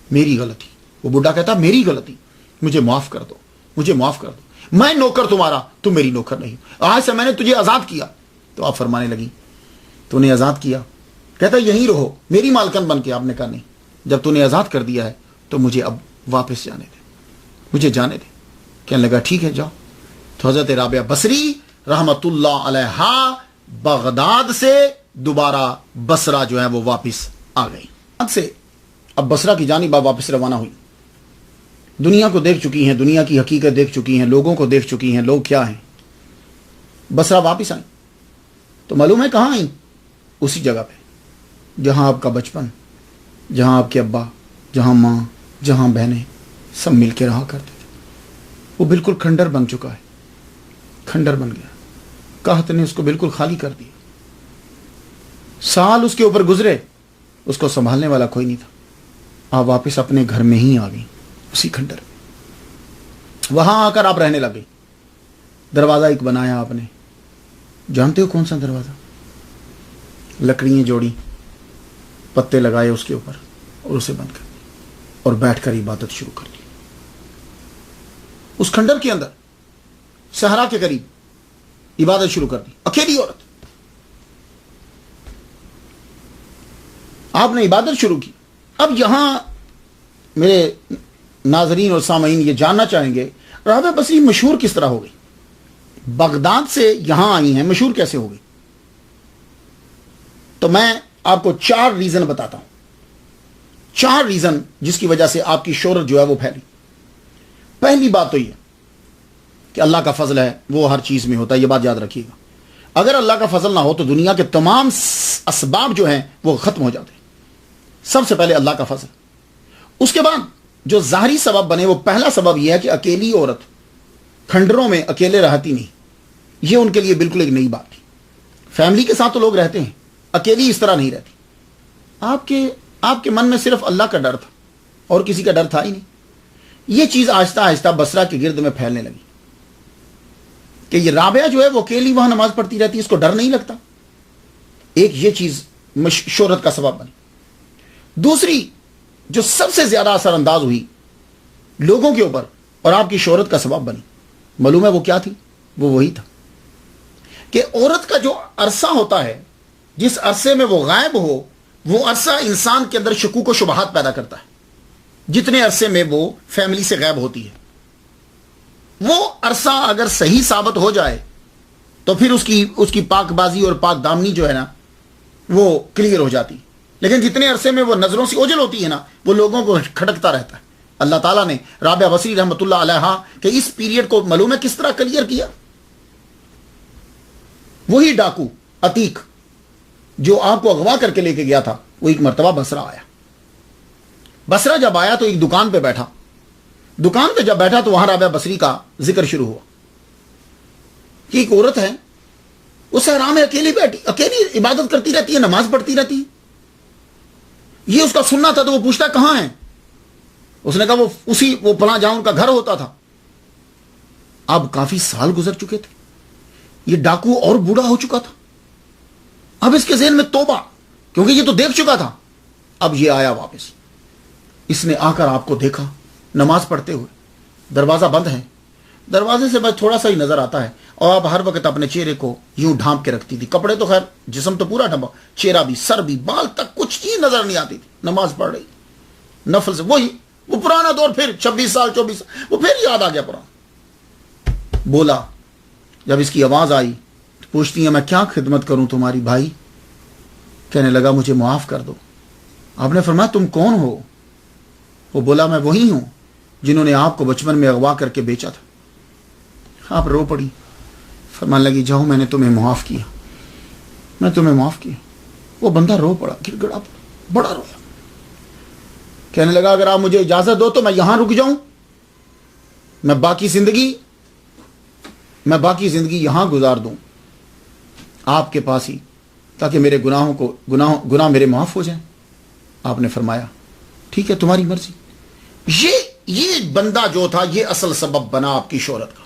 A: میری غلطی. وہ بڈھا کہتا میری غلطی، مجھے معاف کر دو، مجھے معاف کر دو. میں نوکر تمہارا، تم میری نوکر نہیں، آج سے میں نے تجھے آزاد کیا۔ تو آپ فرمانے لگی تو نے آزاد کیا؟ کہتا یہیں رہو، میری مالکن بن کے۔ آپ نے کہا نہیں، جب تو نے آزاد کر دیا ہے تو مجھے اب واپس جانے دے، مجھے جانے دے۔ کہنے لگا ٹھیک ہے جاؤ۔ تو حضرت رابعہ بصری رحمت اللہ علیہا بغداد سے دوبارہ بصرہ جو ہے وہ واپس آ گئی۔ سے اب بصرہ کی جانب واپس روانہ ہوئی، دنیا کو دیکھ چکی ہیں، دنیا کی حقیقت دیکھ چکی ہیں، لوگوں کو دیکھ چکی ہیں، لوگ کیا ہیں۔ بصرہ واپس آئیں تو معلوم ہے کہاں آئیں؟ اسی جگہ پہ جہاں آپ کا بچپن، جہاں آپ کے ابا، جہاں ماں، جہاں بہنیں سب مل کے رہا کرتے تھے۔ وہ بالکل کھنڈر بن چکا ہے، کھنڈر بن گیا، قحط نے اس کو بالکل خالی کر دیا۔ سال اس کے اوپر گزرے، اس کو سنبھالنے والا کوئی نہیں تھا۔ آپ واپس اپنے گھر میں ہی آ گئی، اسی کھنڈر میں۔ وہاں آ کر آپ رہنے لگے۔ دروازہ ایک بنایا آپ نے، جانتے ہو کون سا دروازہ؟ لکڑیاں جوڑی، پتے لگائے اس کے اوپر اور اسے بند کر دیا اور بیٹھ کر عبادت شروع کر دی۔ اس کھنڈر کے اندر صحرا کے قریب عبادت شروع کر دی، اکیلی عورت۔ آپ نے عبادت شروع کی۔ اب یہاں میرے ناظرین اور سامعین یہ جاننا چاہیں گے رابعہ بصری مشہور کس طرح ہو گئی؟ بغداد سے یہاں آئی ہیں، مشہور کیسے ہو گئی؟ تو میں آپ کو 4 ریزن بتاتا ہوں، 4 ریزن جس کی وجہ سے آپ کی شہرت جو ہے وہ پھیلی۔ پہلی بات تو یہ کہ اللہ کا فضل ہے، وہ ہر چیز میں ہوتا ہے، یہ بات یاد رکھیے گا۔ اگر اللہ کا فضل نہ ہو تو دنیا کے تمام اسباب جو ہیں وہ ختم ہو جاتے ہیں۔ سب سے پہلے اللہ کا فضل، اس کے بعد جو ظاہری سبب بنے، وہ پہلا سبب یہ ہے کہ اکیلی عورت کھنڈروں میں اکیلے رہتی نہیں، یہ ان کے لیے بالکل ایک نئی بات تھی۔ فیملی کے ساتھ تو لوگ رہتے ہیں، اکیلی اس طرح نہیں رہتی۔ آپ کے من میں صرف اللہ کا ڈر تھا اور کسی کا ڈر تھا ہی نہیں۔ یہ چیز آہستہ آہستہ بصرہ کے گرد میں پھیلنے لگی کہ یہ رابعہ جو ہے وہ اکیلی وہاں نماز پڑھتی رہتی ہے، اس کو ڈر نہیں لگتا۔ ایک یہ چیز شہرت کا سبب بنی۔ دوسری جو سب سے زیادہ اثر انداز ہوئی لوگوں کے اوپر اور آپ کی شہرت کا سبب بنی، معلوم ہے وہ کیا تھی؟ وہ وہی تھا کہ عورت کا جو عرصہ ہوتا ہے، جس عرصے میں وہ غائب ہو، وہ عرصہ انسان کے اندر شکوک و شبہات پیدا کرتا ہے۔ جتنے عرصے میں وہ فیملی سے غائب ہوتی ہے، وہ عرصہ اگر صحیح ثابت ہو جائے تو پھر اس کی پاک بازی اور پاک دامنی جو ہے نا وہ کلیئر ہو جاتی۔ لیکن جتنے عرصے میں وہ نظروں سے اوجھل ہوتی ہے نا، وہ لوگوں کو کھٹکتا رہتا ہے۔ اللہ تعالیٰ نے رابعہ بصری رحمۃ اللہ علیہا کہ اس پیریڈ کو معلوم ہے کس طرح کلیئر کیا؟ وہی ڈاکو عتیق جو آپ کو اغوا کر کے لے کے گیا تھا، وہ ایک مرتبہ بصرہ آیا۔ بصرہ جب آیا تو ایک دکان پہ بیٹھا، دکان پہ جب بیٹھا تو وہاں رابعہ بصری کا ذکر شروع ہوا کہ ایک عورت ہے، وہ صحرا میں اکیلی بیٹھی، اکیلی عبادت کرتی رہتی ہے، نماز پڑھتی رہتی ہے۔ یہ اس کا سننا تھا تو وہ پوچھتا کہاں ہے؟ اس نے کہا وہ فلاں جہاں ان کا گھر ہوتا تھا۔ اب کافی سال گزر چکے تھے، یہ ڈاکو اور بوڑھا ہو چکا تھا۔ اب اس کے ذہن میں توبہ، کیونکہ یہ تو دیکھ چکا تھا۔ اب یہ آیا واپس، اس نے آ کر آپ کو دیکھا نماز پڑھتے ہوئے، دروازہ بند ہے، دروازے سے بس تھوڑا سا ہی نظر آتا ہے، اور آپ ہر وقت اپنے چہرے کو یوں ڈھانپ کے رکھتی تھی۔ کپڑے تو خیر، جسم تو پورا ڈھانپا، چہرہ بھی، سر بھی، بال تک کچھ چیز نظر نہیں آتی تھی۔ نماز پڑھ رہی نفل سے، وہ پرانا دور، پھر 26 سال 24 سال وہ پھر یاد آ گیا پرانا۔ بولا، جب اس کی آواز آئی تو پوچھتی ہیں میں کیا خدمت کروں تمہاری بھائی؟ کہنے لگا مجھے معاف کر دو۔ آپ نے فرمایا تم کون ہو؟ وہ بولا میں وہی ہوں جنہوں نے آپ کو بچپن میں اغوا کر کے بیچا تھا۔ آپ رو پڑی، فرمانے لگی جاؤ میں نے تمہیں معاف کیا، میں تمہیں معاف کیا۔ وہ بندہ رو پڑا، گر گڑا پڑا، بڑا رویا۔ کہنے لگا اگر آپ مجھے اجازت دو تو میں یہاں رک جاؤں، میں باقی زندگی یہاں گزار دوں آپ کے پاس ہی، تاکہ میرے گناہ میرے معاف ہو جائیں۔ آپ نے فرمایا ٹھیک ہے تمہاری مرضی۔ یہ بندہ جو تھا یہ اصل سبب بنا آپ کی شہرت کا،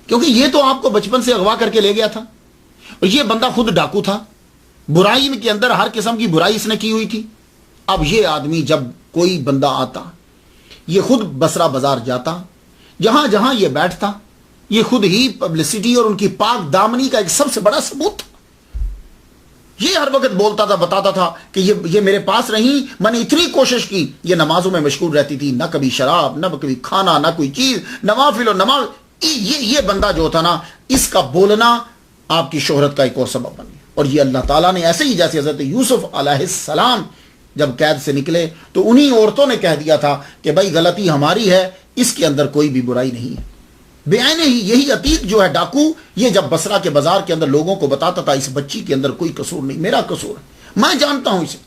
A: کیونکہ یہ تو آپ کو بچپن سے اغوا کر کے لے گیا تھا، اور یہ بندہ خود ڈاکو تھا، برائی کے اندر ہر قسم کی برائی اس نے کی ہوئی تھی۔ اب یہ آدمی جب کوئی بندہ آتا، یہ خود بصرہ بازار جاتا، جہاں جہاں یہ بیٹھتا، یہ خود ہی پبلسٹی اور ان کی پاک دامنی کا ایک سب سے بڑا ثبوت تھا. یہ ہر وقت بولتا تھا، بتاتا تھا کہ یہ میرے پاس رہیں، میں نے اتنی کوشش کی. یہ نمازوں میں مشغول رہتی تھی، نہ کبھی شراب، نہ کبھی کھانا، نہ کوئی چیز، نوافل اور نماز. یہ بندہ جو تھا نا، اس کا بولنا آپ کی شہرت کا ایک اور سبب بن گیا. اور یہ اللہ تعالیٰ نے ایسے ہی جیسے حضرت یوسف علیہ السلام جب قید سے نکلے تو انہی عورتوں نے کہہ دیا تھا کہ بھائی غلطی ہماری ہے، اس کے اندر کوئی بھی برائی نہیں ہے. بیان ہی یہی عتیق جو ہے ڈاکو، یہ جب بصرہ کے بازار کے اندر لوگوں کو بتاتا تھا اس بچی کے اندر کوئی قصور نہیں، میرا قصور ہے، میں جانتا ہوں اسے،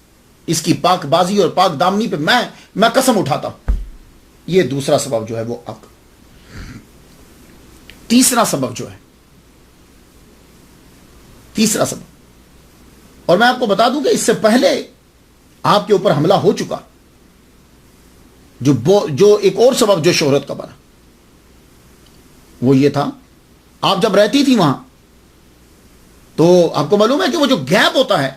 A: اس کی پاک بازی اور پاک دامنی پہ میں قسم اٹھاتا ہوں. یہ دوسرا سبب جو ہے وہ اب. تیسرا سبب جو ہے، تیسرا سبب، اور میں آپ کو بتا دوں کہ اس سے پہلے آپ کے اوپر حملہ ہو چکا، جو ایک اور سبب جو شہرت کا بنا وہ یہ تھا. آپ جب رہتی تھی وہاں تو آپ کو معلوم ہے کہ وہ جو گیپ ہوتا ہے،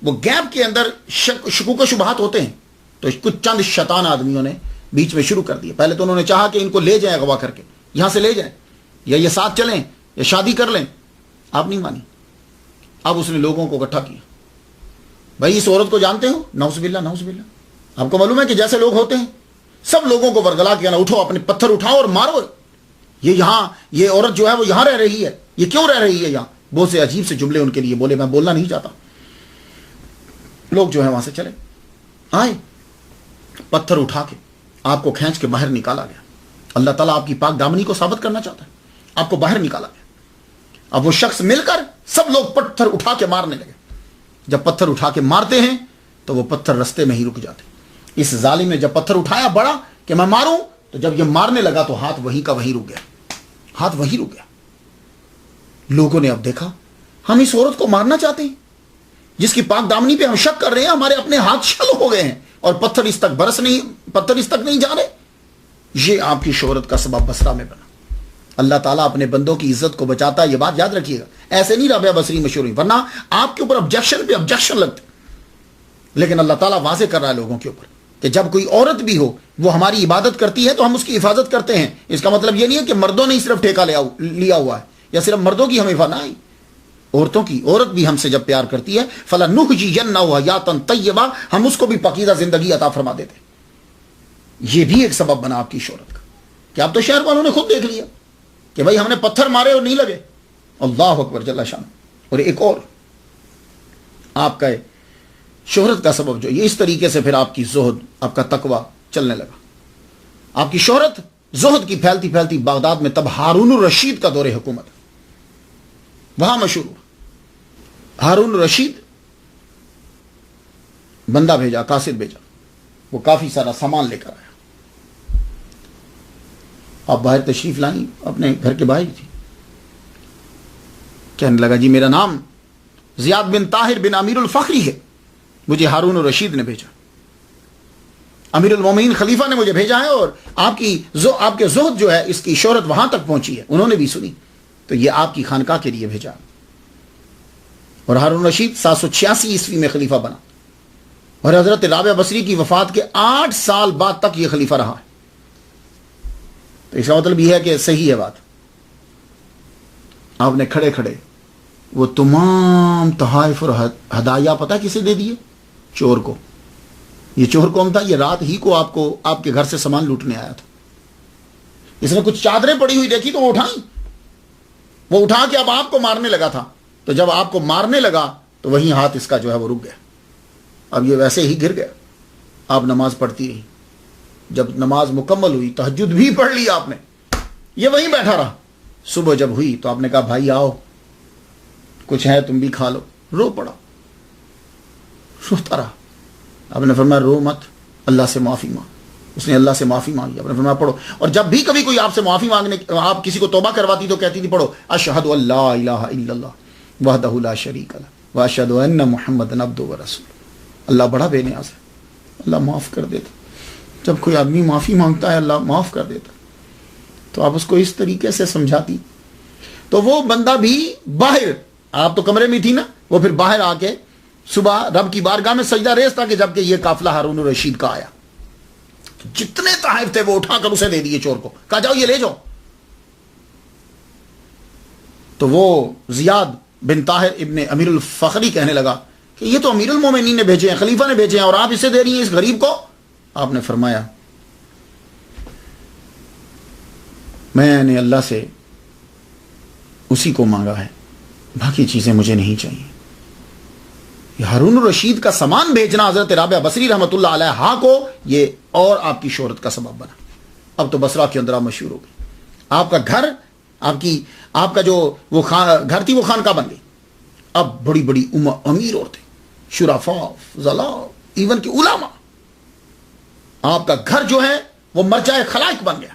A: وہ گیپ کے اندر شکوک و شبہات ہوتے ہیں. تو کچھ چند شیطان آدمیوں نے بیچ میں شروع کر دیا. پہلے تو انہوں نے چاہا کہ ان کو لے جائیں اغوا کر کے، یہاں سے لے جائیں، یا یہ ساتھ چلیں یا شادی کر لیں. آپ نہیں مانی. اب اس نے لوگوں کو اکٹھا کیا. بھائی اس عورت کو جانتے ہو؟ نعوذ باللہ نعوذ باللہ. آپ کو معلوم ہے کہ جیسے لوگ ہوتے ہیں، سب لوگوں کو ورگلا کے نا، اٹھو اپنے پتھر اٹھاؤ اور مارو. یہ عورت جو ہے وہ یہاں رہ رہی ہے، یہ کیوں رہ رہی ہے یہاں؟ بہت سے عجیب سے جملے ان کے لیے بولے، میں بولنا نہیں چاہتا. لوگ جو ہے وہاں سے چلے آئے، پتھر اٹھا کے آپ کو کھینچ کے باہر نکالا گیا. اللہ تعالیٰ آپ کی پاک دامنی کو ثابت کرنا چاہتا ہے، آپ کو باہر نکالا گیا. اب وہ شخص مل کر سب لوگ پتھر اٹھا کے مارنے لگے. جب پتھر اٹھا کے مارتے ہیں تو وہ پتھر رستے میں ہی رک جاتے. اس ظالم نے جب پتھر اٹھایا بڑا کہ میں ماروں، تو جب یہ مارنے لگا تو ہاتھ وہیں کا وہیں رک گیا. ہاتھ وہیں رک گیا. لوگوں نے اب دیکھا ہم اس عورت کو مارنا چاہتے ہیں، جس کی پاک دامنی پہ ہم شک کر رہے ہیں، ہمارے اپنے ہاتھ شل ہو گئے ہیں اور پتھر اس تک نہیں جا رہے. یہ آپ کی شہرت کا سبب بصرہ میں بنا. اللہ تعالیٰ اپنے بندوں کی عزت کو بچاتا ہے، یہ بات یاد رکھیے گا. ایسے نہیں رابعہ بصری مشہور ہوئی، ورنہ آپ کے اوپر آبجیکشن پہ آبجیکشن لگتے. لیکن اللہ تعالیٰ واضح کر رہا ہے لوگوں کے اوپر کہ جب کوئی عورت بھی ہو وہ ہماری عبادت کرتی ہے تو ہم اس کی حفاظت کرتے ہیں. اس کا مطلب یہ نہیں ہے کہ مردوں نے صرف ٹھیکہ لیا ہوا ہے، یا صرف مردوں کی ہم حفاظت نہیں، عورت بھی ہم سے جب پیار کرتی ہے فَلَنُحْيِيَنَّهُ حَيَاةً طَيِّبَةً، ہم اس کو بھی پاکیزہ زندگی عطا فرما دیتے. یہ بھی ایک سبب بنا آپ کی شہرت کا کہ آپ تو شہر والوں نے خود دیکھ لیا کہ بھائی ہم نے پتھر مارے اور نہیں لگے. اللہ اکبر جل شان. اور ایک اور آپ کا شہرت کا سبب جو یہ اس طریقے سے پھر آپ کی زہد، آپ کا تقوی چلنے لگا. آپ کی شہرت زہد کی پھیلتی پھیلتی بغداد میں تب ہارون الرشید کا دور حکومت وہاں مشہور ہوا. ہارون الرشید بندہ بھیجا، قاصد بھیجا، وہ کافی سارا سامان لے کر آیا. آپ باہر تشریف لائیں، اپنے گھر کے باہر تھی. کہنے لگا جی میرا نام زیاد بن طاہر بن امیر الفخری ہے، مجھے ہارون الرشید نے بھیجا، امیر المومنین خلیفہ نے مجھے بھیجا ہے، اور آپ کے زہد جو ہے اس کی شہرت وہاں تک پہنچی ہے، انہوں نے بھی سنی، تو یہ آپ کی خانقاہ کے لیے بھیجا. اور ہارون الرشید 786 عیسوی میں خلیفہ بنا، اور حضرت رابعہ بصری کی وفات کے 8 سال بعد تک یہ خلیفہ رہا ہے. تو اس کا مطلب یہ ہے کہ صحیح ہے بات. آپ نے کھڑے کھڑے وہ تمام تحائف اور ہدایہ پتہ کسے دے دیے؟ چور کو. یہ چور کون تھا؟ یہ رات ہی کو آپ کے گھر سے سامان لوٹنے آیا تھا. اس نے کچھ چادریں پڑی ہوئی دیکھی تو وہ اٹھائیں، وہ اٹھا کے اب آپ کو مارنے لگا تھا. تو جب آپ کو مارنے لگا تو وہیں ہاتھ اس کا جو ہے وہ رک گیا. اب یہ ویسے ہی گر گیا. آپ نماز پڑھتی رہی. جب نماز مکمل ہوئی، تہجد بھی پڑھ لی آپ نے، یہ وہیں بیٹھا رہا. صبح جب ہوئی تو آپ نے کہا بھائی آؤ کچھ ہے تم بھی کھا لو. رو پڑا، روتا رہا. آپ نے فرمایا رو مت، اللہ سے معافی مانگ. اس نے اللہ سے معافی مانگی. آپ نے فرمایا پڑھو. اور جب بھی کبھی کوئی آپ سے معافی مانگنے، آپ کسی کو توبہ کرواتی تو کہتی تھی پڑھو اشہد ان لا الہ الا اللہ وحدہ لا شریک لہ واشہد ان محمدا عبدہ ورسولہ. اللہ بڑا بے نیاز ہے، اللہ معاف کر دیتا. جب کوئی آدمی معافی مانگتا ہے اللہ معاف کر دیتا. تو آپ اس کو اس طریقے سے سمجھاتی. تو وہ بندہ بھی باہر، آپ تو کمرے میں تھی نا، وہ پھر باہر آ کے صبح رب کی بارگاہ میں سجدہ ریز تھا کہ جب کہ یہ قافلہ ہارون الرشید کا آیا، جتنے تحائف تھے وہ اٹھا کر اسے دے دیے چور کو. کہا جاؤ یہ لے جاؤ. تو وہ زیاد بن طاہر ابن امیر الفخری کہنے لگا کہ یہ تو امیر المومنین نے بھیجے ہیں، خلیفہ نے بھیجے ہیں، اور آپ اسے دے رہی ہیں اس غریب کو؟ آپ نے فرمایا میں نے اللہ سے اسی کو مانگا ہے، باقی چیزیں مجھے نہیں چاہیے۔ یہ ہارون الرشید کا سامان بھیجنا حضرت رابعہ بصری رحمۃ اللہ علیہ کو یہ اور آپ کی شہرت کا سبب بنا۔ اب تو بصرہ کے اندر آپ مشہور ہو گئی، آپ کا گھر، آپ کا جو وہ گھر تھی وہ خانقاہ بن گئی۔ اب بڑی بڑی امیر عورتیں، شرفاء، فضلاء، ایون کہ علماء، آپ کا گھر جو ہے وہ مرجع خلائق بن گیا۔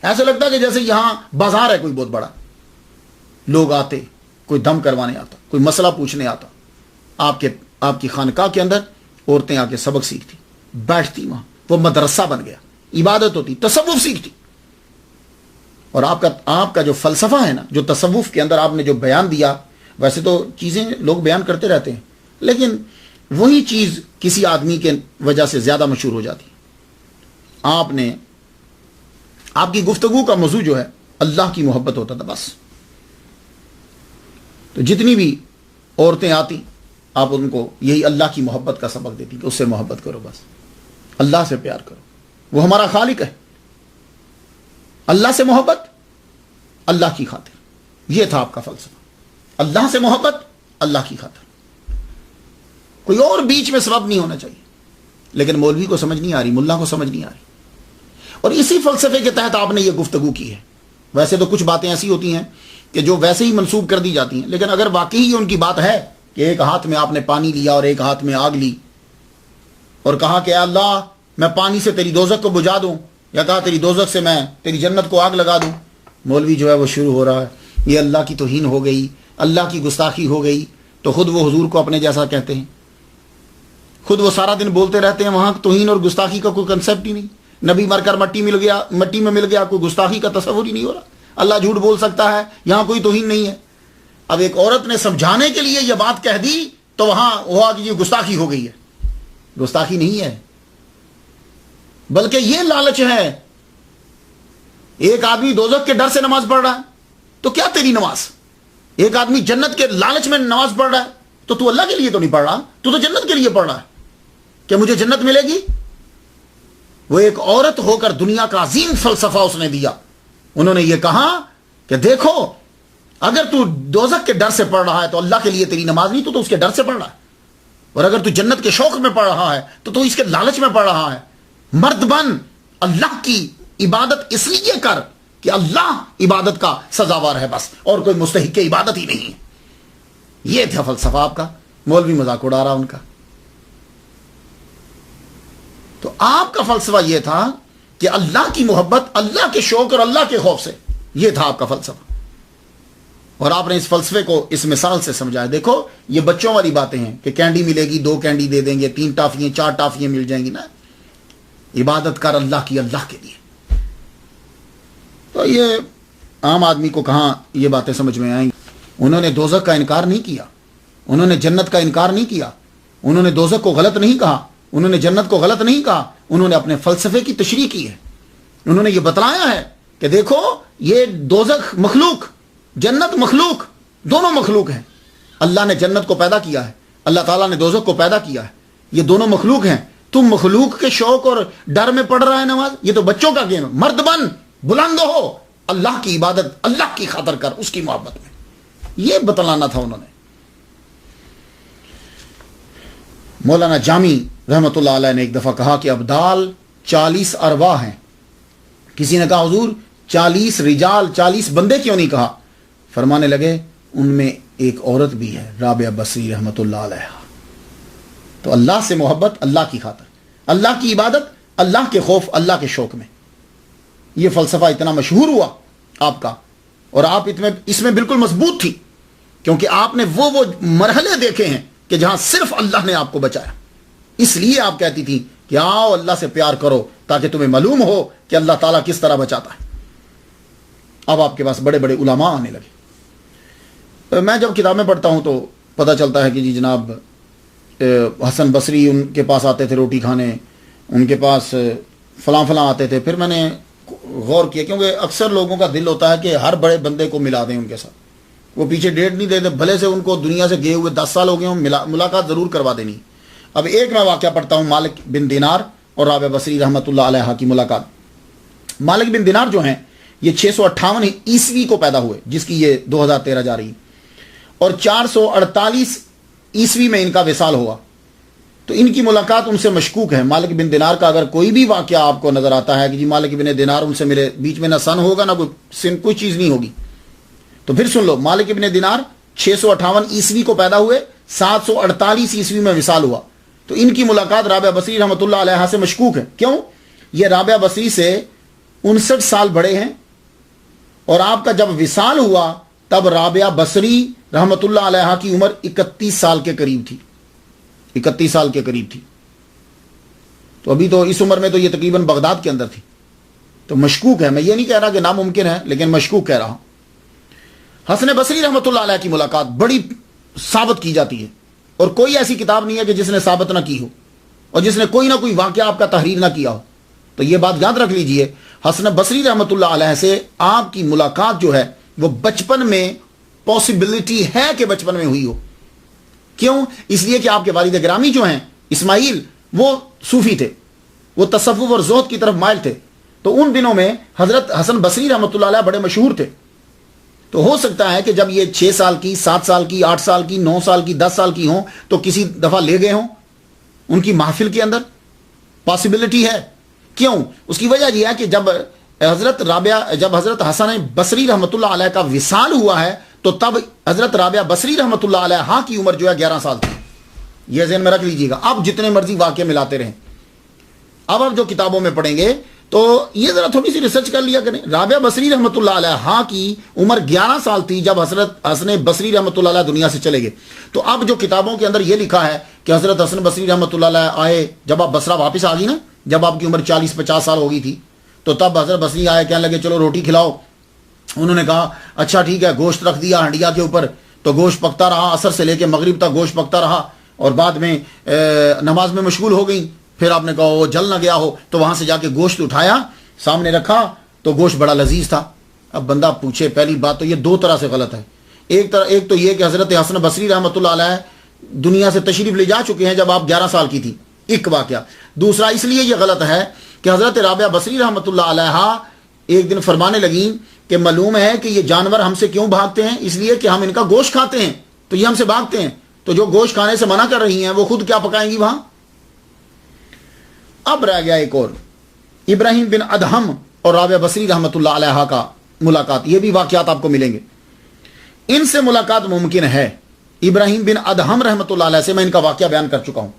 A: ایسا لگتا ہے کہ جیسے یہاں بازار ہے کوئی بہت بڑا، لوگ آتے، کوئی دم کروانے آتا، کوئی مسئلہ پوچھنے آتا، آپ کی خانقاہ کے اندر عورتیں آ کے سبق سیکھتی، بیٹھتی، وہاں وہ مدرسہ بن گیا، عبادت ہوتی، تصوف سیکھتی۔ اور آپ کا جو فلسفہ ہے نا، جو تصوف کے اندر آپ نے جو بیان دیا، ویسے تو چیزیں لوگ بیان کرتے رہتے ہیں، لیکن وہی چیز کسی آدمی کے وجہ سے زیادہ مشہور ہو جاتی۔ آپ کی گفتگو کا موضوع جو ہے اللہ کی محبت ہوتا تھا بس۔ تو جتنی بھی عورتیں آتی، آپ ان کو یہی اللہ کی محبت کا سبق دیتی کہ اس سے محبت کرو، بس اللہ سے پیار کرو، وہ ہمارا خالق ہے، اللہ سے محبت اللہ کی خاطر۔ یہ تھا آپ کا فلسفہ، اللہ سے محبت اللہ کی خاطر، کوئی اور بیچ میں سبب نہیں ہونا چاہیے۔ لیکن مولوی کو سمجھ نہیں آ رہی، ملا کو سمجھ نہیں آ رہی، اور اسی فلسفے کے تحت آپ نے یہ گفتگو کی ہے۔ ویسے تو کچھ باتیں ایسی ہوتی ہیں کہ جو ویسے ہی منسوب کر دی جاتی ہیں، لیکن اگر واقعی یہ ان کی بات ہے کہ ایک ہاتھ میں آپ نے پانی لیا اور ایک ہاتھ میں آگ لی، اور کہا کہ اے اللہ میں پانی سے تیری دوزخ کو بجھا دوں، یا کہا تیری دوزخ سے میں تیری جنت کو آگ لگا دوں، مولوی جو ہے وہ شروع ہو رہا ہے یہ اللہ کی توہین ہو گئی، اللہ کی گستاخی ہو گئی۔ تو خود وہ حضور کو اپنے جیسا کہتے ہیں، خود وہ سارا دن بولتے رہتے ہیں، وہاں توہین اور گستاخی کا کوئی کنسیپٹ ہی نہیں۔ نبی مر کر مٹی میں مل گیا، کوئی گستاخی کا تصور ہی نہیں ہو رہا۔ اللہ جھوٹ بول سکتا ہے، یہاں کوئی توہین نہیں ہے۔ اب ایک عورت نے سمجھانے کے لیے یہ بات کہہ دی تو وہاں ہوا کہ یہ گستاخی ہو گئی ہے۔ گستاخی نہیں ہے، بلکہ یہ لالچ ہے۔ ایک آدمی دوزخ کے ڈر سے نماز پڑھ رہا ہے تو کیا تیری نماز؟ ایک آدمی جنت کے لالچ میں نماز پڑھ رہا ہے تو اللہ کے لیے تو نہیں پڑھ رہا، تو جنت کے لیے پڑھ رہا ہے کہ مجھے جنت ملے گی۔ وہ ایک عورت ہو کر دنیا کا عظیم فلسفہ اس نے دیا۔ انہوں نے یہ کہا کہ دیکھو اگر تو دوزخ کے ڈر سے پڑھ رہا ہے تو اللہ کے لیے تیری نماز نہیں، تو اس کے ڈر سے پڑھ رہا ہے، اور اگر تو جنت کے شوق میں پڑھ رہا ہے تو اس کے لالچ میں پڑھ رہا ہے۔ مرد بن، اللہ کی عبادت اس لیے کر کہ اللہ عبادت کا سزاوار ہے بس، اور کوئی مستحق عبادت ہی نہیں ہے۔ یہ تھا فلسفہ آپ کا، مولوی مذاق اڑا رہا ان کا۔ تو آپ کا فلسفہ یہ تھا کہ اللہ کی محبت، اللہ کے شوق اور اللہ کے خوف سے، یہ تھا آپ کا فلسفہ۔ اور آپ نے اس فلسفے کو اس مثال سے سمجھایا۔ دیکھو یہ بچوں والی باتیں ہیں کہ کینڈی ملے گی، 2 کینڈی دے دیں گے، 3 ٹافیاں 4 ٹافیاں مل جائیں گی نا۔ عبادت کر اللہ کی، اللہ کے لیے۔ تو یہ عام آدمی کو کہاں یہ باتیں سمجھ میں آئیں گی؟ انہوں نے دوزخ کا انکار نہیں کیا، انہوں نے جنت کا انکار نہیں کیا، انہوں نے دوزخ کو غلط نہیں کہا، انہوں نے جنت کو غلط نہیں کہا، انہوں نے اپنے فلسفے کی تشریح کی ہے۔ انہوں نے یہ بتلایا ہے کہ دیکھو یہ دوزخ مخلوق، جنت مخلوق، دونوں مخلوق ہیں۔ اللہ نے جنت کو پیدا کیا ہے، اللہ تعالیٰ نے دوزخ کو پیدا کیا ہے، یہ دونوں مخلوق ہیں۔ تم مخلوق کے شوق اور ڈر میں پڑھ رہا ہے نماز، یہ تو بچوں کا گیم ہے۔ مرد بن، بلند ہو، اللہ کی عبادت اللہ کی خاطر کر، اس کی محبت میں۔ یہ بتلانا تھا انہوں نے۔ مولانا جامی رحمۃ اللہ علیہ نے ایک دفعہ کہا کہ ابدال 40 ارواح ہیں۔ کسی نے کہا حضور 40 رجال، 40 بندے کیوں نہیں کہا؟ فرمانے لگے ان میں ایک عورت بھی ہے، رابعہ بصری رحمۃ اللہ علیہ۔ تو اللہ سے محبت اللہ کی خاطر، اللہ کی عبادت اللہ کے خوف، اللہ کے شوق میں۔ یہ فلسفہ اتنا مشہور ہوا آپ کا، اور آپ اس میں بالکل مضبوط تھی، کیونکہ آپ نے وہ مرحلے دیکھے ہیں کہ جہاں صرف اللہ نے آپ کو بچایا۔ اس لیے آپ کہتی تھی کہ آؤ اللہ سے پیار کرو تاکہ تمہیں معلوم ہو کہ اللہ تعالیٰ کس طرح بچاتا ہے۔ اب آپ کے پاس بڑے بڑے علماء آنے لگے۔ میں جب کتابیں پڑھتا ہوں تو پتہ چلتا ہے کہ جی جناب حسن بصری ان کے پاس آتے تھے روٹی کھانے، ان کے پاس فلاں فلاں آتے تھے۔ پھر میں نے غور کیا، کیونکہ اکثر لوگوں کا دل ہوتا ہے کہ ہر بڑے بندے کو ملا دیں ان کے ساتھ، وہ پیچھے ڈیٹ نہیں دیتے، بھلے سے ان کو دنیا سے گئے ہوئے 10 سال ہو گئے ہوں، ملاقات ضرور کروا دینی۔ اب ایک میں واقعہ پڑھتا ہوں، مالک بن دینار اور رابعہ بصری رحمۃ اللہ علیہ کی ملاقات۔ مالک بن دینار جو ہیں یہ 658 عیسوی کو پیدا ہوئے، جس کی یہ 2013 جا رہی، اور 448 عیسوی میں ان کا وصال ہوا۔ تو ان کی ملاقات ان سے مشکوک ہے۔ مالک بن دینار کا اگر کوئی بھی واقعہ آپ کو نظر آتا ہے کہ جی مالک بن دینار ان سے ملے، بیچ میں نہ سن ہوگا نہ کوئی چیز نہیں ہوگی، تو پھر سن لو، مالک بن دینار 658 عیسوی کو پیدا ہوئے، 748 عیسوی میں وصال ہوا۔ تو ان کی ملاقات رابعہ بصری رحمۃ اللہ علیہ سے مشکوک ہے۔ کیوں؟ یہ رابعہ بصری سے 59 سال بڑے ہیں، اور آپ کا جب وصال ہوا تب رابعہ بصری رحمۃ اللہ علیہ کی عمر 31 سال کے قریب تھی، 31 سال کے قریب تھی۔ تو ابھی تو اس عمر میں تو یہ تقریباً بغداد کے اندر تھی۔ تو مشکوک ہے، میں یہ نہیں کہہ رہا کہ ناممکن ہے، لیکن مشکوک کہہ رہا ہوں۔ حسن بصری رحمۃ اللہ علیہ کی ملاقات بڑی ثابت کی جاتی ہے، اور کوئی ایسی کتاب نہیں ہے کہ جس نے ثابت نہ کی ہو، اور جس نے کوئی نہ کوئی واقعہ آپ کا تحریر نہ کیا ہو۔ تو یہ بات یاد رکھ لیجئے، حسن بصری رحمۃ اللہ علیہ سے آپ کی ملاقات جو ہے وہ بچپن میں پاسبلٹی ہے کہ بچپن میں ہوئی ہو۔ کیوں؟ اس لیے کہ آپ کے والد گرامی جو ہیں اسماعیل، وہ صوفی تھے، وہ تصوف اور زہد کی طرف مائل تھے۔ تو ان دنوں میں حضرت حسن بصری رحمۃ اللہ علیہ بڑے مشہور تھے۔ تو ہو سکتا ہے کہ جب یہ 6 سال کی، 7 سال کی، 8 سال کی، 9 سال کی، 10 سال کی ہوں تو کسی دفعہ لے گئے ہوں ان کی محفل کے اندر، پاسبلٹی ہے۔ کیوں؟ اس کی وجہ یہ ہے کہ جب حضرت حسن بصری رحمۃ اللہ علیہ کا وصال ہوا ہے تو تب حضرت رابعہ بصری رحمۃ اللہ علیہ کی عمر جو ہے 11 سال تھی۔ یہ ذہن میں رکھ لیجیے گا۔ آپ جتنے مرضی واقعے ملاتے رہیں، اب آپ جو کتابوں میں پڑھیں گے تو یہ ذرا تھوڑی سی ریسرچ کر لیا کریں۔ رابعہ بصری رحمۃ اللہ علیہ کی عمر 11 سال تھی جب حضرت حسن بصری رحمۃ اللہ علیہ دنیا سے چلے گئے۔ تو اب جو کتابوں کے اندر یہ لکھا ہے کہ حضرت حسن بصری رحمۃ اللہ علیہ آئے جب آپ بصرہ واپس آ گئی نا، جب آپ کی عمر 40-50 سال ہو گئی تھی، تو تب حضرت بصری آئے، کہنے لگے چلو روٹی کھلاؤ۔ انہوں نے کہا اچھا ٹھیک ہے، گوشت رکھ دیا ہنڈیا کے اوپر، تو گوشت پکتا رہا، عصر سے لے کے مغرب تک گوشت پکتا رہا، اور بعد میں نماز میں مشغول ہو گئی۔ پھر آپ نے کہا وہ جل نہ گیا ہو، تو وہاں سے جا کے گوشت اٹھایا، سامنے رکھا، تو گوشت بڑا لذیذ تھا۔ اب بندہ پوچھے، پہلی بات تو یہ 2 طرح سے غلط ہے۔ ایک تو یہ کہ حضرت حسن بصری رحمۃ اللہ علیہ دنیا سے تشریف لے جا چکے ہیں جب آپ 11 سال کی تھی، ایک واقعہ۔ دوسرا اس لیے یہ غلط ہے کہ حضرت رابعہ بصری رحمۃ اللہ علیہ ایک دن فرمانے لگیں کہ معلوم ہے کہ یہ جانور ہم سے کیوں بھاگتے ہیں، اس لیے کہ ہم ان کا گوشت کھاتے ہیں، تو یہ ہم سے بھاگتے ہیں۔ تو جو گوشت کھانے سے منع کر رہی ہیں وہ خود کیا پکائیں گی وہاں؟ اب رہ گیا ایک اور، ابراہیم بن ادہم اور رابعہ بصری رحمۃ اللہ علیہ کا ملاقات۔ یہ بھی واقعات آپ کو ملیں گے، ان سے ملاقات ممکن ہے۔ ابراہیم بن ادہم رحمۃ اللہ علیہ سے میں ان کا واقعہ بیان کر چکا ہوں۔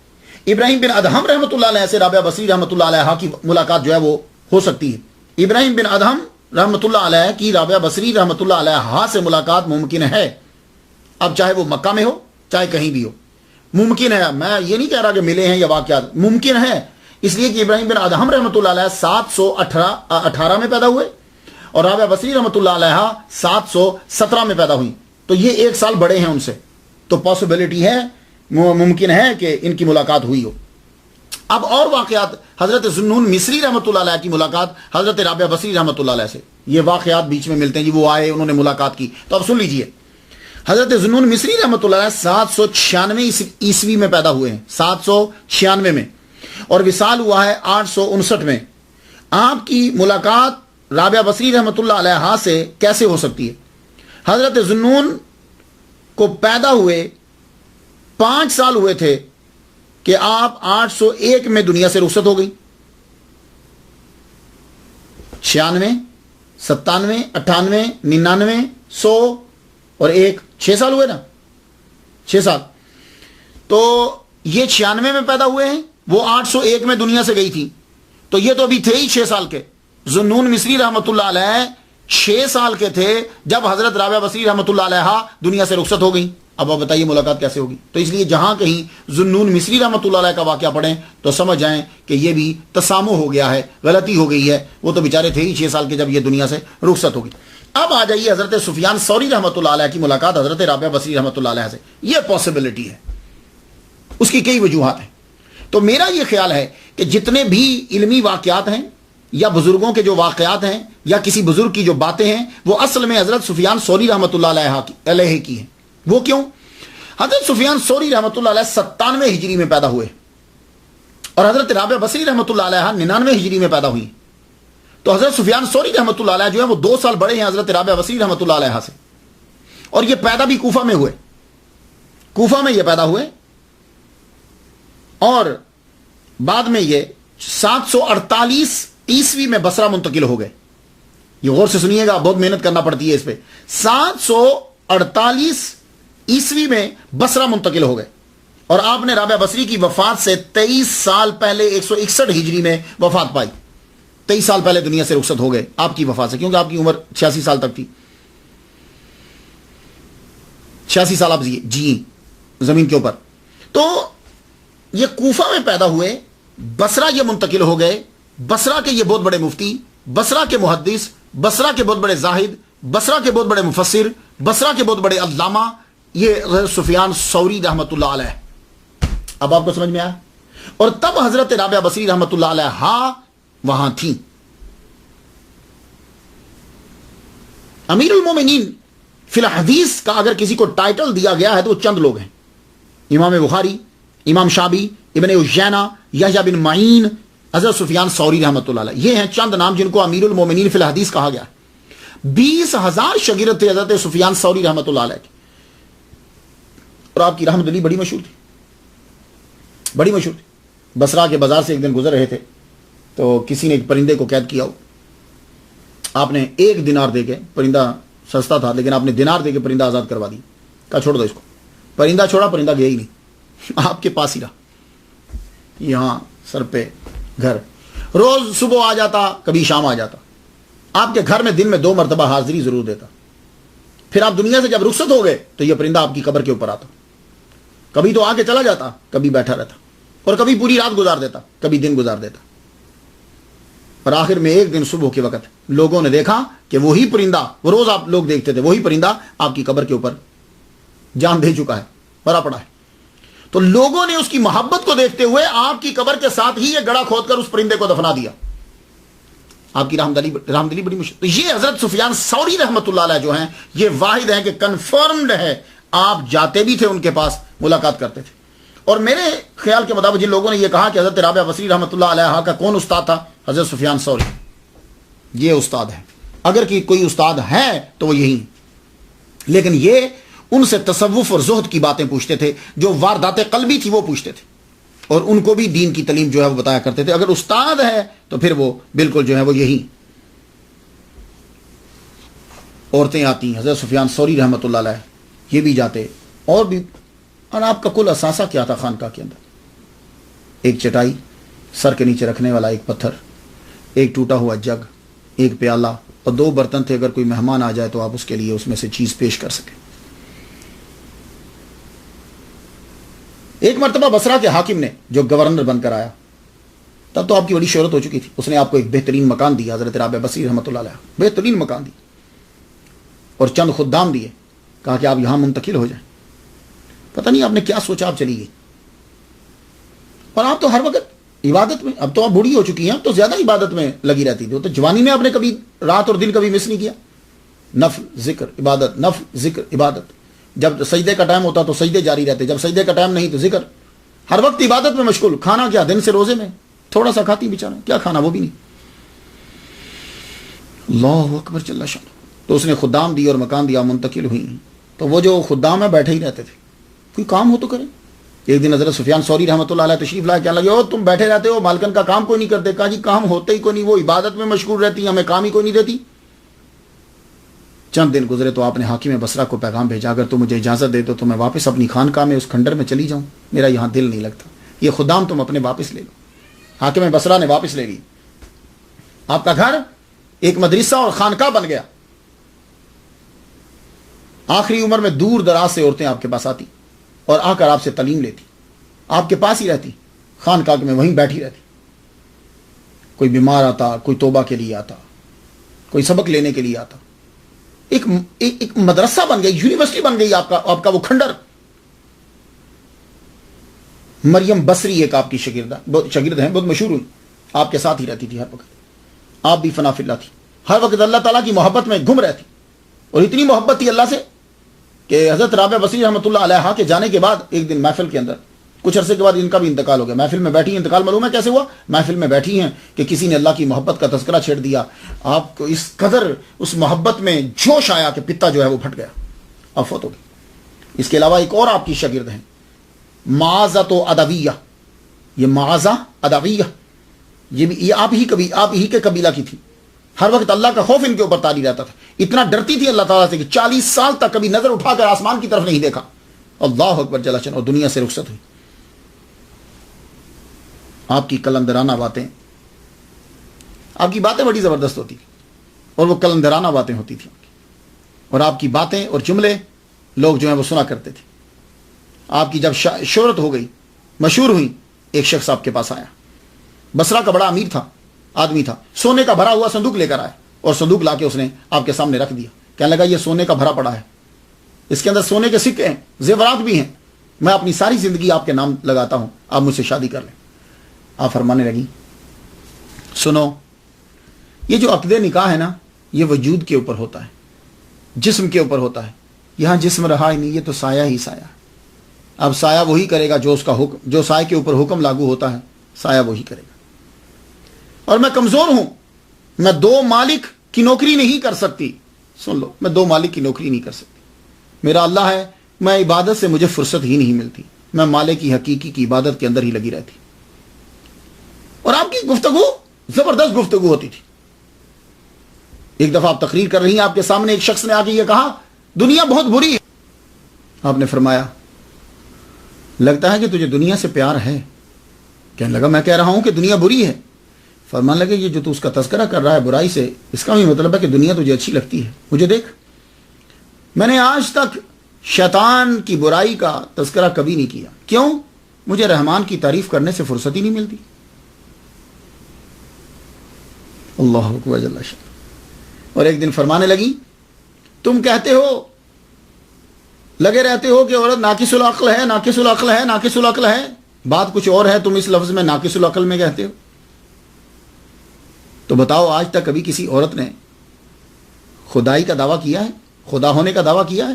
A: ابراہیم بن ادہم رحمۃ اللہ علیہ سے رابعہ بصری رحمۃ اللہ علیہ کی ملاقات جو ہے وہ ہو سکتی ہے۔ ابراہیم بن ادہم رحمۃ اللہ علیہ کی رابعہ بصری رحمۃ اللہ علیہ سے ملاقات ممکن ہے۔ اب چاہے وہ مکہ میں ہو چاہے کہیں بھی ہو، ممکن ہے۔ میں یہ نہیں کہہ رہا کہ ملے ہیں یا واقعات، ممکن ہے، اس لیے کہ ابراہیم بن ادہم رحمۃ اللہ علیہ 718 میں پیدا ہوئے، اور رابعہ بصری رحمۃ اللہ علیہ 717 میں پیدا ہوئی۔ تو یہ 1 سال بڑے ہیں ان سے، تو پاسبلٹی ہے، ممکن ہے کہ ان کی ملاقات ہوئی ہو۔ اب اور واقعات، حضرت ذوالنون مصری رحمۃ اللہ علیہ کی ملاقات حضرت رابعہ بصری رحمۃ اللہ علیہ سے، یہ واقعات بیچ میں ملتے ہیں جی، وہ آئے، انہوں نے ملاقات کی۔ تو اب سن لیجئے، حضرت ذوالنون مصری رحمۃ اللہ علیہ 796 عیسوی میں پیدا ہوئے ہیں، 796 میں، اور وصال ہوا ہے 859 میں۔ آپ کی ملاقات رابعہ بصری رحمۃ اللہ علیہ سے کیسے ہو سکتی ہے؟ حضرت ذوالنون کو پیدا ہوئے 5 سال ہوئے تھے کہ آپ 801 میں دنیا سے رخصت ہو گئی۔ 96 97 98 99 100 اور 6 سال ہوئے نا، 6 سال۔ تو یہ 96 میں پیدا ہوئے ہیں، وہ 801 میں دنیا سے گئی تھی، تو یہ تو ابھی تھے ہی 6 سال کے۔ ذوالنون مصری رحمۃ اللہ علیہ 6 سال کے تھے جب حضرت رابعہ بصری رحمۃ اللہ علیہ دنیا سے رخصت ہو گئی۔ اب آپ بتائیے ملاقات کیسے ہوگی؟ تو اس لیے جہاں کہیں ذوالنون مصری رحمۃ اللہ علیہ کا واقعہ پڑھیں تو سمجھ جائیں کہ یہ بھی تسامح ہو گیا ہے، غلطی ہو گئی ہے، وہ تو بیچارے تھے ہی 6 سال کے جب یہ دنیا سے رخصت ہوگی۔ اب آ جائیے حضرت سفیان ثوری رحمۃ اللہ علیہ کی ملاقات حضرت رابعہ بصری رحمۃ اللہ علیہ سے، یہ پاسبلٹی ہے، اس کی کئی وجوہات ہیں۔ تو میرا یہ خیال ہے کہ جتنے بھی علمی واقعات ہیں یا بزرگوں کے جو واقعات ہیں یا کسی بزرگ کی جو باتیں ہیں وہ اصل میں حضرت سفیان ثوری رحمۃ اللہ علیہ کی ہیں. وہ کیوں؟ حضرت سفیان ثوری رحمۃ اللہ علیہ 97 ہجری میں پیدا ہوئے اور حضرت رابعہ بصری رحمۃ اللہ علیہ 99 ہجری میں پیدا ہوئی. تو حضرت سفیان ثوری رحمۃ اللہ علیہ جو ہے وہ 2 سال بڑے ہیں حضرت رابعہ بصری رحمۃ اللہ علیہ سے. اور یہ پیدا بھی کوفہ میں ہوئے، کوفہ میں یہ پیدا ہوئے اور بعد میں یہ 748 عیسوی میں بصرہ منتقل ہو گئے. یہ غور سے سنیے گا، بہت محنت کرنا پڑتی ہے اس پہ. 748 عیسوی میں بصرہ منتقل ہو گئے اور آپ نے رابعہ بصری کی وفات سے 23 سال پہلے 161 ہجری میں وفات پائی. 23 سال پہلے دنیا سے رخصت ہو گئے آپ کی وفات سے، کیونکہ آپ کی عمر 86 سال تک تھی. 86 سال آپ جی زمین کے اوپر. تو یہ کوفہ میں پیدا ہوئے، بصرہ یہ منتقل ہو گئے. بصرہ کے یہ بہت بڑے مفتی، بصرہ کے محدث، بصرہ کے بہت بڑے زاہد، بصرہ کے بہت بڑے مفسر، بصرہ کے بہت بڑے علامہ، یہ حضرت سفیان ثوری رحمۃ اللہ علیہ. اب آپ کو سمجھ میں آیا؟ اور تب حضرت رابعہ بصری رحمۃ اللہ علیہ وہاں تھیں. امیر المومنین فی الحدیث کا اگر کسی کو ٹائٹل دیا گیا ہے تو وہ چند لوگ ہیں: امام بخاری، امام شابی، ابن عجینہ، یحییٰ بن معین، حضرت سفیان ثوری رحمۃ اللہ علیہ. یہ ہیں چند نام جن کو امیر المومنین فی الحدیث کہا گیا. 20,000 شاگرد تھے حضرت سفیان ثوری رحمۃ اللہ علیہ کے. اور آپ کی رحمت علی بڑی مشہور تھی، بڑی مشہور تھی. بصرہ کے بازار سے ایک دن گزر رہے تھے تو کسی نے ایک پرندے کو قید کیا ہو. آپ نے 1 دینار دے کے، پرندہ سستا تھا لیکن آپ نے دینار دے کے پرندہ آزاد کروا دی. کہا چھوڑ دو اس کو. پرندہ چھوڑا، پرندہ گیا ہی نہیں، آپ کے پاس ہی رہا، یہاں سر پہ گھر. روز صبح آ جاتا، کبھی شام آ جاتا. آپ کے گھر میں دن میں 2 مرتبہ حاضری ضرور دیتا. پھر آپ دنیا سے جب رخصت ہو گئے تو یہ پرندہ آپ کی قبر کے اوپر آتا. کبھی تو آ کے چلا جاتا، کبھی بیٹھا رہتا، اور کبھی پوری رات گزار دیتا، کبھی دن گزار دیتا. اور آخر میں ایک دن صبح کے وقت لوگوں نے دیکھا کہ وہی پرندہ، وہ روز آپ لوگ دیکھتے تھے، وہی پرندہ آپ کی قبر کے اوپر جان دے چکا ہے، مرا پڑا ہے. تو لوگوں نے اس کی محبت کو دیکھتے ہوئے آپ کی قبر کے ساتھ ہی یہ گڑھا کھود کر اس پرندے کو دفنا دیا. آپ کی رحمت علی بڑی مشکل. تو یہ حضرت سفیان ثوری رحمۃ اللہ علیہ جو ہیں، یہ واحد ہیں کہ کنفرمڈ ہے آپ جاتے بھی تھے ان کے پاس، ملاقات کرتے تھے. اور میرے خیال کے مطابق جن لوگوں نے یہ کہا کہ حضرت رابعہ بصری رحمۃ اللہ علیہ کا کون استاد تھا، حضرت سفیان ثوری، یہ استاد ہے. اگر کوئی استاد ہے تو وہ یہی. لیکن یہ ان سے تصوف اور زہد کی باتیں پوچھتے تھے، جو واردات قلبی تھی وہ پوچھتے تھے، اور ان کو بھی دین کی تعلیم جو ہے وہ بتایا کرتے تھے. اگر استاد ہے تو پھر وہ بالکل جو ہے وہ یہی. عورتیں آتی، حضرت سفیان ثوری رحمۃ اللہ علیہ یہ بھی جاتے. اور بھی. اور آپ کا کل اثاثہ کیا تھا خانقاہ کے اندر؟ ایک چٹائی، سر کے نیچے رکھنے والا ایک پتھر، ایک ٹوٹا ہوا جگ، ایک پیالہ اور 2 برتن تھے. اگر کوئی مہمان آ جائے تو آپ اس کے لیے اس میں سے چیز پیش کر سکیں. ایک مرتبہ بصرہ کے حاکم نے، جو گورنر بن کر آیا، تب تو آپ کی بڑی شہرت ہو چکی تھی، اس نے آپ کو ایک بہترین مکان دیا، حضرت رابعہ بصری رحمۃ اللہ علیہ، بہترین مکان دی اور چند خدام دیے. کہا کہ آپ یہاں منتقل ہو جائیں. پتہ نہیں آپ نے کیا سوچا، آپ چلی گئی. اور آپ تو ہر وقت عبادت میں، اب تو آپ بوڑھی ہو چکی ہیں، اب تو زیادہ عبادت میں لگی رہتی تھی. تو جوانی میں آپ نے کبھی رات اور دن کبھی مس نہیں کیا. نفل ذکر عبادت، نفل ذکر عبادت. جب سجدے کا ٹائم ہوتا تو سجدے جاری رہتے، جب سجدے کا ٹائم نہیں تو ذکر. ہر وقت عبادت میں مشغول. کھانا کیا، دن سے روزے میں تھوڑا سا کھاتی بیچارہ، کیا کھانا وہ بھی نہیں. اللہ اکبر جل شان. تو اس نے خدام دی اور مکان دیا، منتقل ہوئی. تو وہ جو خدام ہے بیٹھے ہی رہتے تھے، کوئی کام ہو تو کریں. ایک دن حضرت سفیان ثوری رحمۃ اللہ علیہ تشریف لائے، کہنے لگے، او تم بیٹھے رہتے ہو، مالکن کا کام کوئی نہیں کرتے. کہا جی کام ہوتے ہی کوئی نہیں، وہ عبادت میں مشغول رہتی، ہمیں کام ہی کوئی نہیں دیتی. چند دن گزرے تو آپ نے حاکم بصرہ کو پیغام بھیجا، اگر تم مجھے اجازت دے تو میں واپس اپنی خانقاہ میں اس کھنڈر میں چلی جاؤں، میرا یہاں دل نہیں لگتا، یہ خدام تم اپنے واپس لے لو. حاکم بصرہ نے واپس لے لی. آپ کا گھر ایک مدرسہ اور خانقاہ بن گیا. آخری عمر میں دور دراز سے عورتیں آپ کے پاس آتی اور آ کر آپ سے تعلیم لیتی، آپ کے پاس ہی رہتی، خانقاہ میں وہیں بیٹھی رہتی. کوئی بیمار آتا، کوئی توبہ کے لیے آتا، کوئی سبق لینے کے لیے آتا. ایک مدرسہ بن گئی، یونیورسٹی بن گئی آپ کا وہ کھنڈر. مریم بصری ایک آپ کی شاگرد ہیں، بہت مشہور ہوئی، آپ کے ساتھ ہی رہتی تھی ہر وقت. آپ بھی فنا فی اللہ تھی، ہر وقت اللہ تعالیٰ کی محبت میں گم رہتی، اور اتنی محبت تھی اللہ سے کہ حضرت رابعہ بصری رحمۃ اللہ علیہ کے جانے کے بعد ایک دن محفل کے اندر کچھ عرصے کے بعد ان کا بھی انتقال ہو گیا، محفل میں بیٹھی، انتقال معلوم ہے کیسے ہوا، محفل میں بیٹھی ہیں کہ کسی نے اللہ کی محبت کا تذکرہ چھیڑ دیا، آپ کو اس قدر اس محبت میں جوش آیا کہ پتا جو ہے وہ پھٹ گیا، اب فوت ہو گئی۔ اس کے علاوہ ایک اور آپ کی شاگرد ہیں معاذۃ ادویہ، یہ معاذہ ادویہ، یہ آپ ہی کے قبیلہ کی تھی، ہر وقت اللہ کا خوف ان کے اوپر طاری رہتا تھا، اتنا ڈرتی تھی اللہ تعالیٰ سے کہ 40 سال تک کبھی نظر اٹھا کر آسمان کی طرف نہیں دیکھا، اللہ اکبر جل شانہ، اور دنیا سے رخصت ہوئی۔ آپ کی کلندرانہ باتیں، آپ کی باتیں بڑی زبردست ہوتی تھی، اور وہ کلندرانہ باتیں ہوتی تھیں، اور آپ کی باتیں اور جملے لوگ جو ہیں وہ سنا کرتے تھے۔ آپ کی جب شہرت ہو گئی، مشہور ہوئی، ایک شخص آپ کے پاس آیا، بصرہ کا بڑا امیر تھا، آدمی تھا، سونے کا بھرا ہوا صندوق لے کر آیا، اور صندوق لا کے اس نے آپ کے سامنے رکھ دیا، کہنے لگا یہ سونے کا بھرا پڑا ہے، اس کے اندر سونے کے سکے ہیں، زیورات بھی ہیں، میں اپنی ساری زندگی آپ کے نام لگاتا ہوں، آپ مجھ سے شادی کر لیں۔ آپ فرمانے لگی سنو، یہ جو عقد نکاح ہے نا، یہ وجود کے اوپر ہوتا ہے، جسم کے اوپر ہوتا ہے، یہاں جسم رہا ہی نہیں، یہ تو سایہ ہی سایہ ہے، اب سایہ وہی کرے گا جو اس کا حکم، جو سایہ کے اوپر حکم لاگو ہوتا ہے، سایہ وہی کرے گا، اور میں کمزور ہوں، میں 2 مالک کی نوکری نہیں کر سکتی، سن لو، میں 2 مالک کی نوکری نہیں کر سکتی، میرا اللہ ہے، میں عبادت سے مجھے فرصت ہی نہیں ملتی، میں مالک کی حقیقی کی عبادت کے اندر ہی لگی رہتی۔ اور آپ کی گفتگو زبردست گفتگو ہوتی تھی۔ ایک دفعہ آپ تقریر کر رہی ہیں، آپ کے سامنے ایک شخص نے آ کے یہ کہا دنیا بہت بری ہے، آپ نے فرمایا لگتا ہے کہ تجھے دنیا سے پیار ہے، کہنے لگا میں کہہ رہا ہوں کہ دنیا بری ہے، فرمانے لگے یہ جو تو اس کا تذکرہ کر رہا ہے برائی سے، اس کا بھی مطلب ہے کہ دنیا تجھے اچھی لگتی ہے، مجھے دیکھ، میں نے آج تک شیطان کی برائی کا تذکرہ کبھی نہیں کیا، کیوں؟ مجھے رحمان کی تعریف کرنے سے فرصت ہی نہیں ملتی۔ اللہ اکبر جل شانہ۔ اور ایک دن فرمانے لگی تم کہتے ہو، لگے رہتے ہو کہ عورت ناقص العقل ہے، ناقص العقل ہے، ناقص العقل ہے، بات کچھ اور ہے، تم اس لفظ میں ناقص العقل میں کہتے ہو، تو بتاؤ آج تک کبھی کسی عورت نے خدائی کا دعویٰ کیا ہے، خدا ہونے کا دعویٰ کیا ہے؟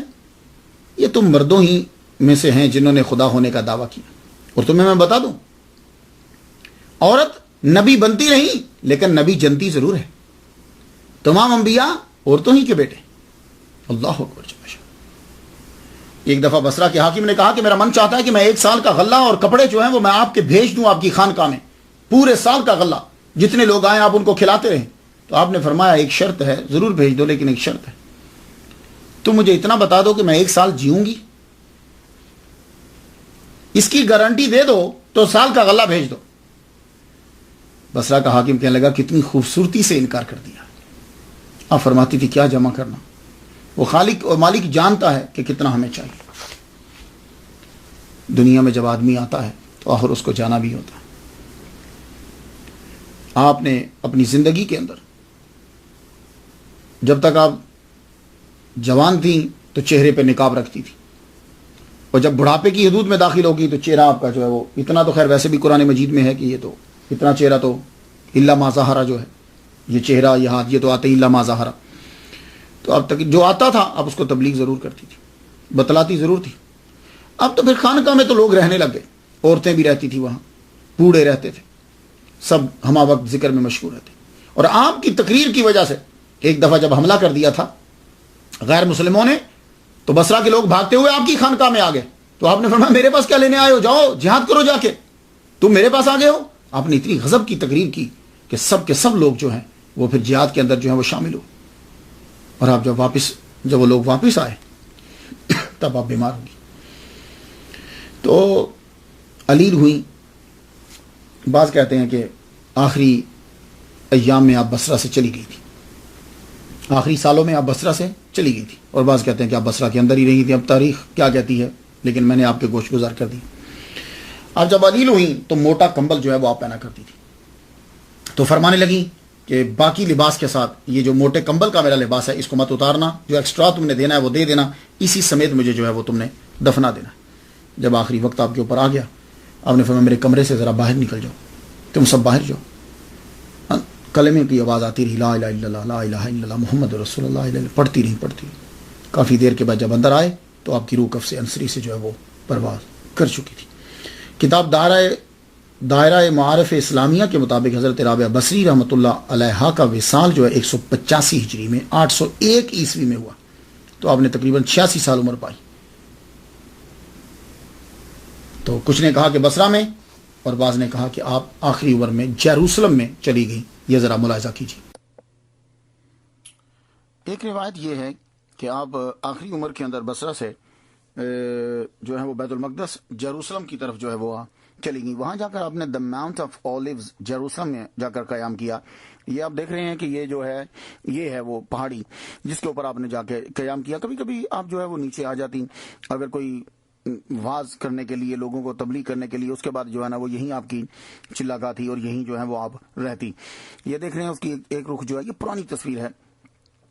A: یہ تم مردوں ہی میں سے ہیں جنہوں نے خدا ہونے کا دعویٰ کیا۔ اور تمہیں میں بتا دوں، عورت نبی بنتی نہیں لیکن نبی جنتی ضرور ہے، تمام انبیاء عورتوں ہی کے بیٹے۔ اللہ اکبر۔ ایک دفعہ بصرہ کے حاکم نے کہا کہ میرا من چاہتا ہے کہ میں 1 سال کا غلہ اور کپڑے جو ہیں وہ میں آپ کے بھیج دوں آپ کی خانقاہ میں، پورے سال کا غلہ، جتنے لوگ آئیں آپ ان کو کھلاتے رہیں۔ تو آپ نے فرمایا ایک شرط ہے، ضرور بھیج دو، لیکن ایک شرط ہے، تم مجھے اتنا بتا دو کہ میں 1 سال جیوں گی، اس کی گارنٹی دے دو تو سال کا غلہ بھیج دو۔ بصرہ کا حاکم کہنے لگا کتنی خوبصورتی سے انکار کر دیا۔ آپ فرماتی تھی کیا جمع کرنا، وہ خالق اور مالک جانتا ہے کہ کتنا ہمیں چاہیے۔ دنیا میں جب آدمی آتا ہے تو آخر اس کو جانا بھی ہوتا ہے۔ آپ نے اپنی زندگی کے اندر جب تک آپ جوان تھیں تو چہرے پہ نقاب رکھتی تھی، اور جب بڑھاپے کی حدود میں داخل ہوگی تو چہرہ آپ کا جو ہے وہ اتنا، تو خیر ویسے بھی قرآن مجید میں ہے کہ یہ تو اتنا چہرہ تو الا ما ظہر جو ہے، یہ چہرہ یہ ہاتھ یہ تو آتے ہی الا ما ظہر، تو اب تک جو آتا تھا اب اس کو تبلیغ ضرور کرتی تھی، بتلاتی ضرور تھی۔ اب تو پھر خانقاہ میں تو لوگ رہنے لگ گئے، عورتیں بھی رہتی تھی وہاں، بوڑھے رہتے تھے، سب ہمہ وقت ذکر میں مشغول رہتے، اور آپ کی تقریر کی وجہ سے ایک دفعہ جب حملہ کر دیا تھا غیر مسلموں نے، تو بصرہ کے لوگ بھاگتے ہوئے آپ کی خانقاہ میں آ گئے، تو آپ نے فرمایا میرے پاس کیا لینے آئے ہو، جاؤ جہاد کرو جا کے، تم میرے پاس آ گئے ہو۔ آپ نے اتنی غضب کی تقریر کی کہ سب کے سب لوگ جو ہیں وہ پھر جہاد کے اندر جو ہیں وہ شامل ہو، اور آپ جب وہ لوگ واپس آئے تب آپ بیمار ہوگی، تو علیر ہوئی۔ بعض کہتے ہیں کہ آخری ایام میں آپ بصرہ سے چلی گئی تھی، آخری سالوں میں آپ بصرہ سے چلی گئی تھی، اور بعض کہتے ہیں کہ آپ بصرہ کے اندر ہی رہی تھی، اب تاریخ کیا کہتی ہے، لیکن میں نے آپ کے گوش گزار کر دی۔ آپ جب علیل ہوئیں تو موٹا کمبل جو ہے وہ آپ پہنا کرتی تھی، تو فرمانے لگی کہ باقی لباس کے ساتھ یہ جو موٹے کمبل کا میرا لباس ہے اس کو مت اتارنا، جو ایکسٹرا تم نے دینا ہے وہ دے دینا، اسی سمیت مجھے جو ہے وہ تم نے دفنا دینا۔ جب آخری وقت آپ کے اوپر آ گیا، آپ نے فرمایا میرے کمرے سے ذرا باہر نکل جاؤ، تم سب باہر جاؤ، کلمے کی آواز آتی رہی، لا الہ الا اللہ لا الہ الا اللہ محمد رسول اللہ، پڑھتی رہی۔ کافی دیر کے بعد جب اندر آئے تو آپ کی روح کف سے انصری سے جو ہے وہ پرواز کر چکی تھی۔ کتاب دائرہ معارف اسلامیہ کے مطابق حضرت رابعہ بصری رحمۃ اللہ علیہا کا وصال جو ہے 185 ہجری میں 801 عیسوی میں ہوا، تو آپ نے تقریباً 86 سال عمر پائی۔ تو کچھ نے کہا کہ بصرہ میں، اور بعض نے کہا کہ آپ آخری عمر میں جیروسلم میں چلی گئی۔ یہ ذرا ملاحظہ کیجیے۔ ایک روایت یہ ہے کہ آپ آخری عمر کے اندر بصرہ سے جو ہے وہ بیت المقدس جیروسلم کی طرف جو ہے وہ چلی گئی۔ وہاں جا کر آپ نے دا ماؤنٹ آف اولیوز جیروسلم میں جا کر قیام کیا۔ یہ آپ دیکھ رہے ہیں کہ یہ جو ہے یہ ہے وہ پہاڑی جس کے اوپر آپ نے جا کے قیام کیا۔ کبھی کبھی آپ جو ہے وہ نیچے آ جاتی، اگر کوئی واز کرنے کے لیے، لوگوں کو تبلیغ کرنے کے لیے، اس کے بعد جو ہے نا وہ یہیں آپ کی چلا گاہ تھی اور یہیں جو ہے وہ آپ رہتی۔ یہ دیکھ رہے ہیں اس کی ایک رخ جو ہے، یہ پرانی تصویر ہے۔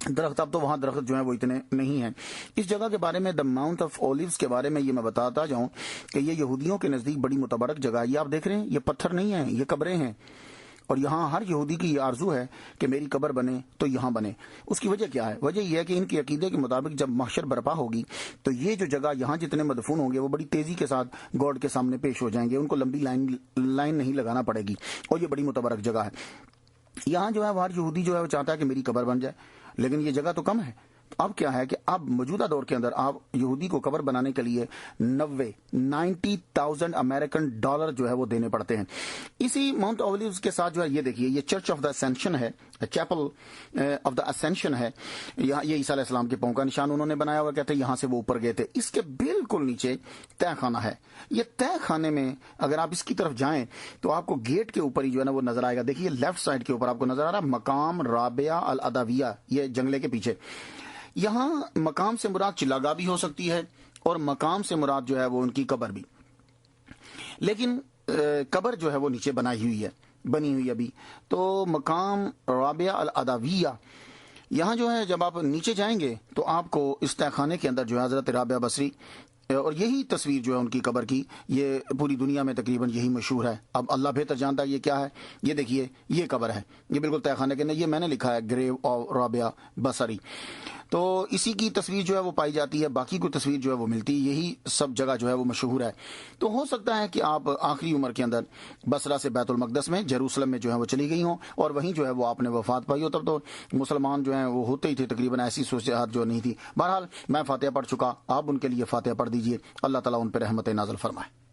A: درخت، اب تو وہاں درخت جو ہے وہ اتنے نہیں ہیں۔ اس جگہ کے بارے میں دا ماؤنٹ آف اولیوز کے بارے میں یہ میں بتاتا جاؤں کہ یہ یہودیوں کے نزدیک بڑی متبرک جگہ ہے۔ یہ آپ دیکھ رہے ہیں، یہ پتھر نہیں ہیں، یہ قبریں ہیں، اور یہاں ہر یہودی کی یہ آرزو ہے کہ میری قبر بنے تو یہاں بنے۔ اس کی وجہ کیا ہے؟ وجہ یہ ہے کہ ان کے عقیدے کے مطابق جب محشر برپا ہوگی تو یہ جو جگہ یہاں جتنے مدفون ہوں گے وہ بڑی تیزی کے ساتھ گاڈ کے سامنے پیش ہو جائیں گے، ان کو لمبی لائن نہیں لگانا پڑے گی، اور یہ بڑی متبرک جگہ ہے۔ یہاں جو ہے وہ ہر یہودی جو ہے وہ چاہتا ہے کہ میری قبر بن جائے، لیکن یہ جگہ تو کم ہے۔ اب کیا ہے کہ اب موجودہ دور کے اندر آپ یہودی کو قبر بنانے کے لیے 90,000 امریکن ڈالر جو ہے وہ دینے پڑتے ہیں۔ اسی ماؤنٹ اولیوز کے ساتھ جو ہے یہ دیکھیے، یہ چرچ آف دا اسینشن ہے، چیپل آف دا اسینشن ہے۔ یہاں یہ عیسیٰ علیہ السلام کے پاؤں کا نشان انہوں نے بنایا ہوا، کہتے ہیں یہاں سے وہ اوپر گئے تھے۔ اس کے بالکل نیچے تہ خانہ ہے۔ یہ تہ خانے میں اگر آپ اس کی طرف جائیں تو آپ کو گیٹ کے اوپر ہی جو ہے نا وہ نظر آئے گا۔ دیکھیے لیفٹ سائڈ کے اوپر آپ کو نظر آ رہا ہے مقام رابعہ العدویہ، یہ جنگلے کے پیچھے۔ یہاں مقام سے مراد چلاگاہ بھی ہو سکتی ہے، اور مقام سے مراد جو ہے وہ ان کی قبر بھی، لیکن قبر جو ہے وہ نیچے بنی ہوئی ابھی۔ تو مقام رابعہ العدویہ، یہاں جو ہے جب آپ نیچے جائیں گے تو آپ کو اس تہ خانے کے اندر جو ہے حضرت رابعہ بصری، اور یہی تصویر جو ہے ان کی قبر کی، یہ پوری دنیا میں تقریباً یہی مشہور ہے۔ اب اللہ بہتر جانتا ہے یہ کیا ہے۔ یہ دیکھیے یہ قبر ہے، یہ بالکل تہ خانے کے اندر، یہ میں نے لکھا ہے گریو آف رابعہ بصری۔ تو اسی کی تصویر جو ہے وہ پائی جاتی ہے، باقی کوئی تصویر جو ہے وہ ملتی، یہی سب جگہ جو ہے وہ مشہور ہے۔ تو ہو سکتا ہے کہ آپ آخری عمر کے اندر بصرہ سے بیت المقدس میں جیروسلم میں جو ہے وہ چلی گئی ہوں، اور وہیں جو ہے وہ آپ نے وفات پائی ہو۔ تب تو مسلمان جو ہیں وہ ہوتے ہی تھے تقریباً، ایسی صورتحال جو نہیں تھی۔ بہرحال میں فاتحہ پڑھ چکا، آپ ان کے لیے فاتحہ پڑھ دیجئے، اللہ تعالیٰ ان پہ رحمت نازل فرمائے۔